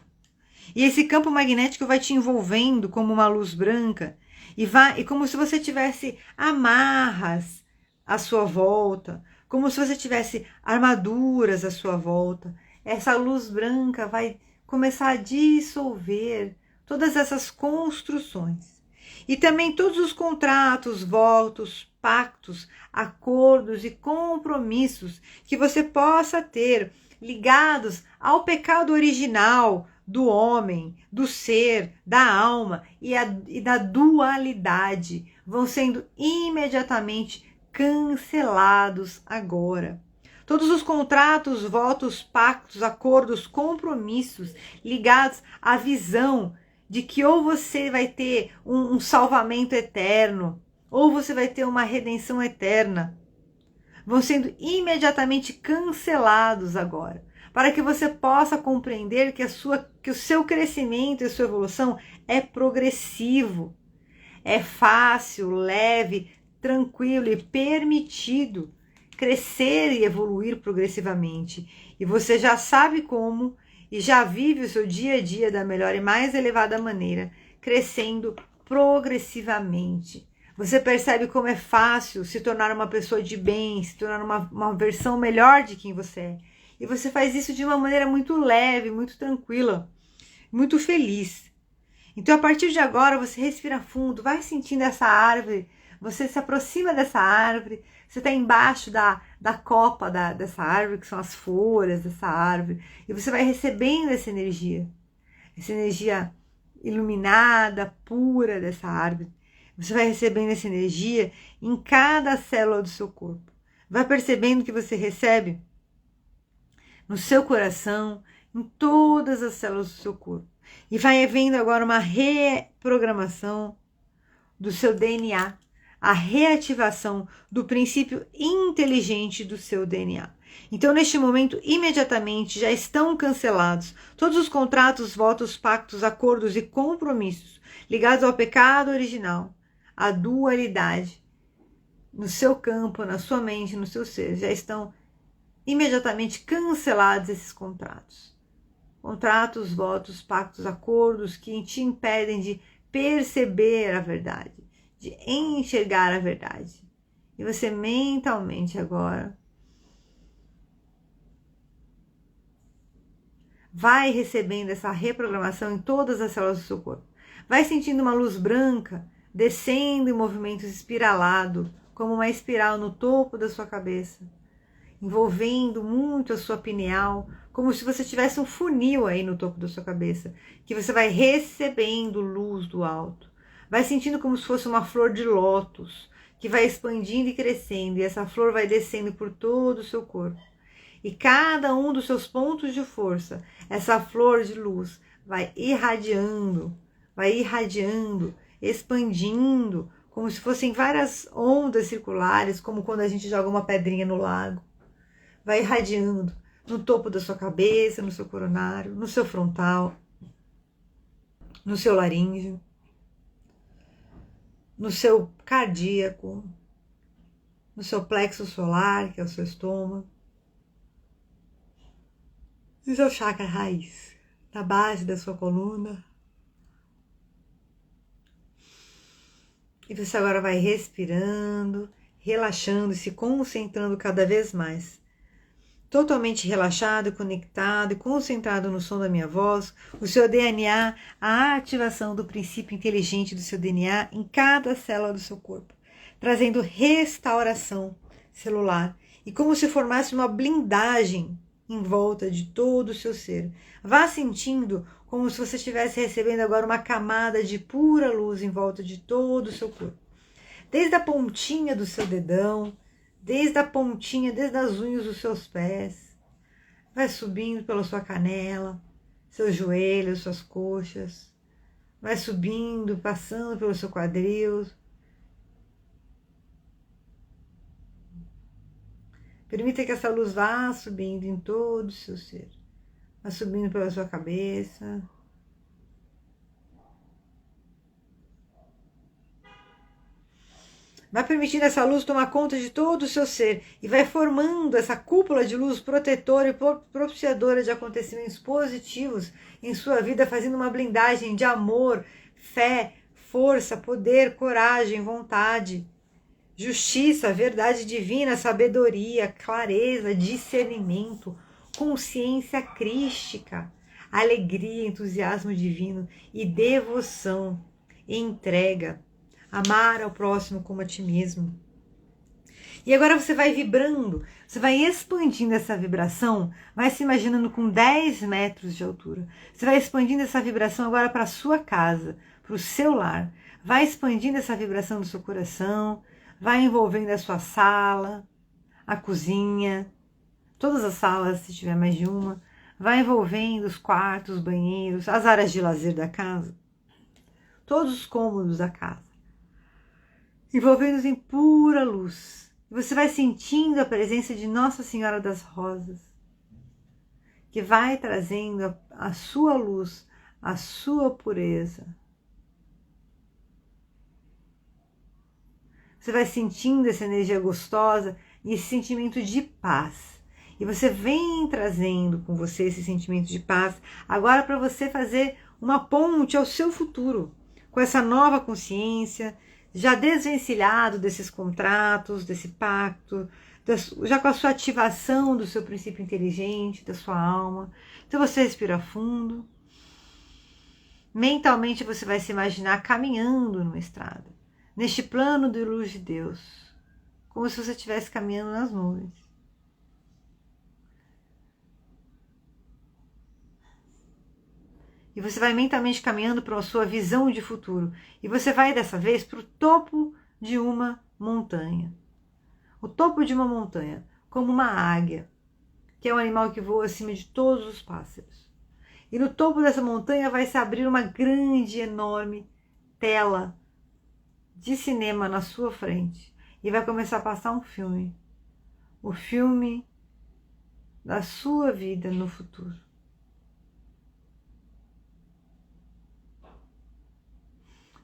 E esse campo magnético vai te envolvendo como uma luz branca e como se você tivesse amarras à sua volta, como se você tivesse armaduras à sua volta. Essa luz branca vai começar a dissolver todas essas construções. E também todos os contratos, votos, pactos, acordos e compromissos que você possa ter ligados ao pecado original do homem, do ser, da alma e da dualidade vão sendo imediatamente cancelados agora. Todos os contratos, votos, pactos, acordos, compromissos ligados à visão de que ou você vai ter um salvamento eterno, ou você vai ter uma redenção eterna, vão sendo imediatamente cancelados agora, para que você possa compreender que o seu crescimento e a sua evolução é progressivo, é fácil, leve, tranquilo e permitido crescer e evoluir progressivamente. E você já sabe como e já vive o seu dia a dia da melhor e mais elevada maneira, crescendo progressivamente. Você percebe como é fácil se tornar uma pessoa de bem, se tornar uma versão melhor de quem você é. E você faz isso de uma maneira muito leve, muito tranquila, muito feliz. Então, a partir de agora, você respira fundo, vai sentindo essa árvore, você se aproxima dessa árvore, você está embaixo da copa dessa árvore, que são as folhas dessa árvore, e você vai recebendo essa energia iluminada, pura dessa árvore. Você vai recebendo essa energia em cada célula do seu corpo. Vai percebendo que você recebe no seu coração, em todas as células do seu corpo. E vai havendo agora uma reprogramação do seu DNA, a reativação do princípio inteligente do seu DNA. Então, neste momento, imediatamente já estão cancelados todos os contratos, votos, pactos, acordos e compromissos ligados ao pecado original, à dualidade, no seu campo, na sua mente, no seu ser. Já estão imediatamente cancelados esses contratos. Contratos, votos, pactos, acordos que te impedem de perceber a verdade, de enxergar a verdade. E você mentalmente agora vai recebendo essa reprogramação em todas as células do seu corpo. Vai sentindo uma luz branca descendo em movimento espiralado, como uma espiral no topo da sua cabeça, envolvendo muito a sua pineal, como se você tivesse um funil aí no topo da sua cabeça, que você vai recebendo luz do alto. Vai sentindo como se fosse uma flor de lótus, que vai expandindo e crescendo, e essa flor vai descendo por todo o seu corpo. E cada um dos seus pontos de força, essa flor de luz vai irradiando expandindo, como se fossem várias ondas circulares, como quando a gente joga uma pedrinha no lago. Vai irradiando no topo da sua cabeça, no seu coronário, no seu frontal, no seu laríngeo, no seu cardíaco, no seu plexo solar, que é o seu estômago, no seu chakra raiz, na base da sua coluna. E você agora vai respirando, relaxando e se concentrando cada vez mais. Totalmente relaxado, conectado e concentrado no som da minha voz, o seu DNA, a ativação do princípio inteligente do seu DNA em cada célula do seu corpo, trazendo restauração celular e como se formasse uma blindagem em volta de todo o seu ser. Vá sentindo como se você estivesse recebendo agora uma camada de pura luz em volta de todo o seu corpo. Desde a pontinha do seu dedão, desde a pontinha, desde as unhas dos seus pés, vai subindo pela sua canela, seus joelhos, suas coxas, vai subindo, passando pelo seu quadril. Permita que essa luz vá subindo em todo o seu ser, vá subindo pela sua cabeça, vai permitindo essa luz tomar conta de todo o seu ser e vai formando essa cúpula de luz protetora e propiciadora de acontecimentos positivos em sua vida, fazendo uma blindagem de amor, fé, força, poder, coragem, vontade, justiça, verdade divina, sabedoria, clareza, discernimento, consciência crística, alegria, entusiasmo divino e devoção, e entrega. Amar ao próximo como a ti mesmo. E agora você vai vibrando, você vai expandindo essa vibração, vai se imaginando com 10 metros de altura. Você vai expandindo essa vibração agora para a sua casa, para o seu lar. Vai expandindo essa vibração do seu coração, vai envolvendo a sua sala, a cozinha, todas as salas, se tiver mais de uma. Vai envolvendo os quartos, os banheiros, as áreas de lazer da casa, todos os cômodos da casa, envolvendo-os em pura luz. Você vai sentindo a presença de Nossa Senhora das Rosas, que vai trazendo a sua luz, a sua pureza. Você vai sentindo essa energia gostosa e esse sentimento de paz. E você vem trazendo com você esse sentimento de paz agora para você fazer uma ponte ao seu futuro, com essa nova consciência, já desvencilhado desses contratos, desse pacto, já com a sua ativação do seu princípio inteligente, da sua alma. Então você respira fundo. Mentalmente você vai se imaginar caminhando numa estrada, neste plano de luz de Deus, como se você estivesse caminhando nas nuvens. E você vai mentalmente caminhando para a sua visão de futuro. E você vai, dessa vez, para o topo de uma montanha. O topo de uma montanha, como uma águia, que é um animal que voa acima de todos os pássaros. E no topo dessa montanha vai se abrir uma grande, enorme tela de cinema na sua frente. E vai começar a passar um filme. O filme da sua vida no futuro.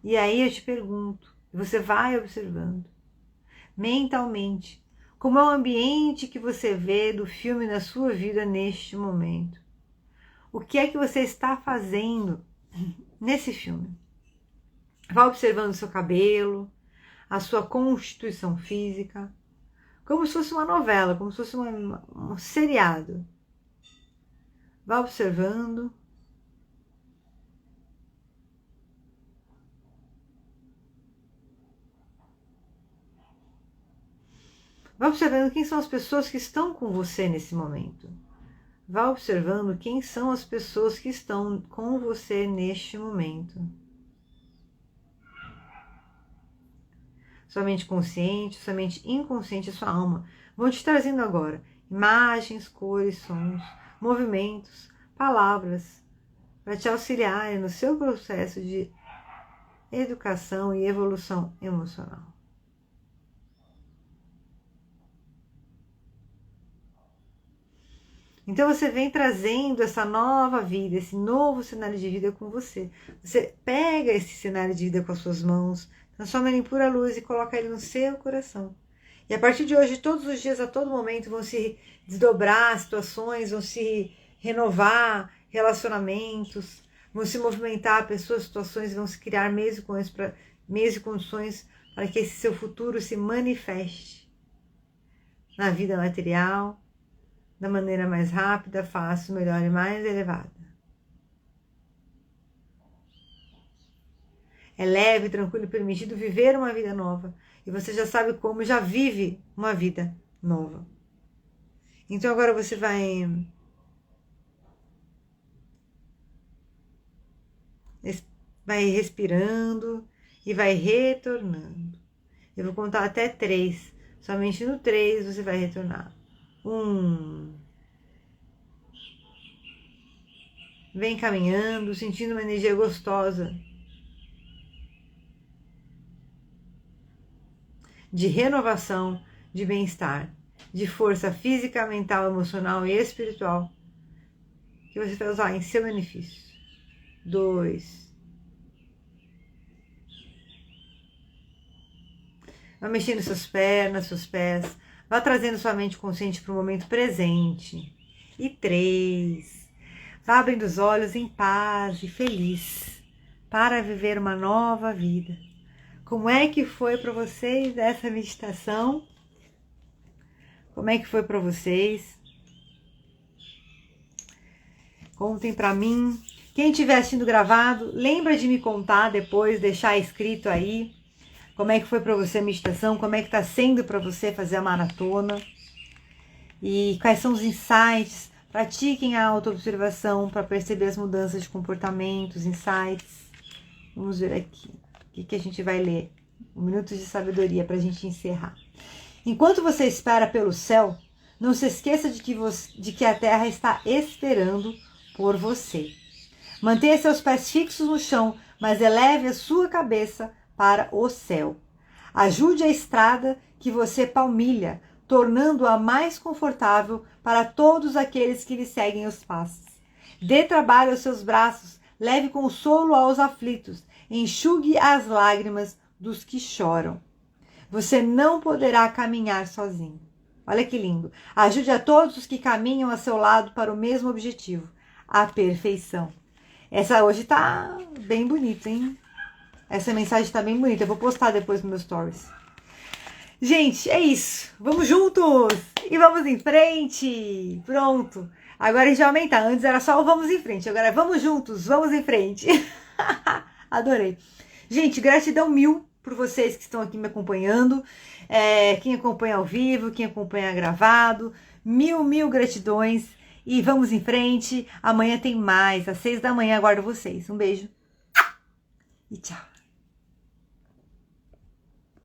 E aí eu te pergunto, você vai observando, mentalmente, como é o ambiente que você vê do filme na sua vida neste momento. O que é que você está fazendo nesse filme? Vá observando o seu cabelo, a sua constituição física, como se fosse uma novela, como se fosse um seriado. Vá observando. Vá observando quem são as pessoas que estão com você nesse momento. Vá observando quem são as pessoas que estão com você neste momento. Sua mente consciente, sua mente inconsciente, a sua alma vão te trazendo agora imagens, cores, sons, movimentos, palavras, para te auxiliarem no seu processo de educação e evolução emocional. Então você vem trazendo essa nova vida, esse novo cenário de vida com você. Você pega esse cenário de vida com as suas mãos, transforma ele em pura luz e coloca ele no seu coração. E a partir de hoje, todos os dias, a todo momento, vão se desdobrar situações, vão se renovar relacionamentos, vão se movimentar pessoas, situações, vão se criar meios e condições para que esse seu futuro se manifeste na vida material, da maneira mais rápida, fácil, melhor e mais elevada. É leve, tranquilo e permitido viver uma vida nova. E você já sabe como, já vive uma vida nova. Então agora você vai respirando e vai retornando. Eu vou contar até 3. Somente no 3 você vai retornar. 1. Vem caminhando, sentindo uma energia gostosa de renovação, de bem-estar, de força física, mental, emocional e espiritual que você vai usar em seu benefício. 2. Vai mexendo suas pernas, seus pés. Vá trazendo sua mente consciente para o momento presente. E 3. Vá abrindo os olhos em paz e feliz para viver uma nova vida. Como é que foi para vocês essa meditação? Como é que foi para vocês? Contem para mim. Quem estiver assistindo gravado, lembra de me contar depois, deixar escrito aí. Como é que foi para você a meditação? Como é que está sendo para você fazer a maratona? E quais são os insights? Pratiquem a autoobservação para perceber as mudanças de comportamentos, insights. Vamos ver aqui. O que a gente vai ler? Minutos de sabedoria para a gente encerrar. Enquanto você espera pelo céu, não se esqueça de que a terra está esperando por você. Mantenha seus pés fixos no chão, mas eleve a sua cabeça para o céu. Ajude a estrada que você palmilha, tornando-a mais confortável para todos aqueles que lhe seguem os passos. Dê trabalho aos seus braços, leve consolo aos aflitos, enxugue as lágrimas dos que choram. Você não poderá caminhar sozinho. Olha que lindo. Ajude a todos os que caminham a seu lado para o mesmo objetivo, a perfeição. Essa hoje tá bem bonita, hein? Essa mensagem está bem bonita. Eu vou postar depois nos meus stories. Gente, é isso. Vamos juntos! E vamos em frente! Pronto. Agora a gente vai aumentar. Antes era só o vamos em frente. Agora é vamos juntos, vamos em frente. Adorei. Gente, gratidão mil por vocês que estão aqui me acompanhando. Quem acompanha ao vivo, quem acompanha gravado. Mil gratidões. E vamos em frente. Amanhã tem mais. Às 6 da manhã aguardo vocês. Um beijo. E tchau.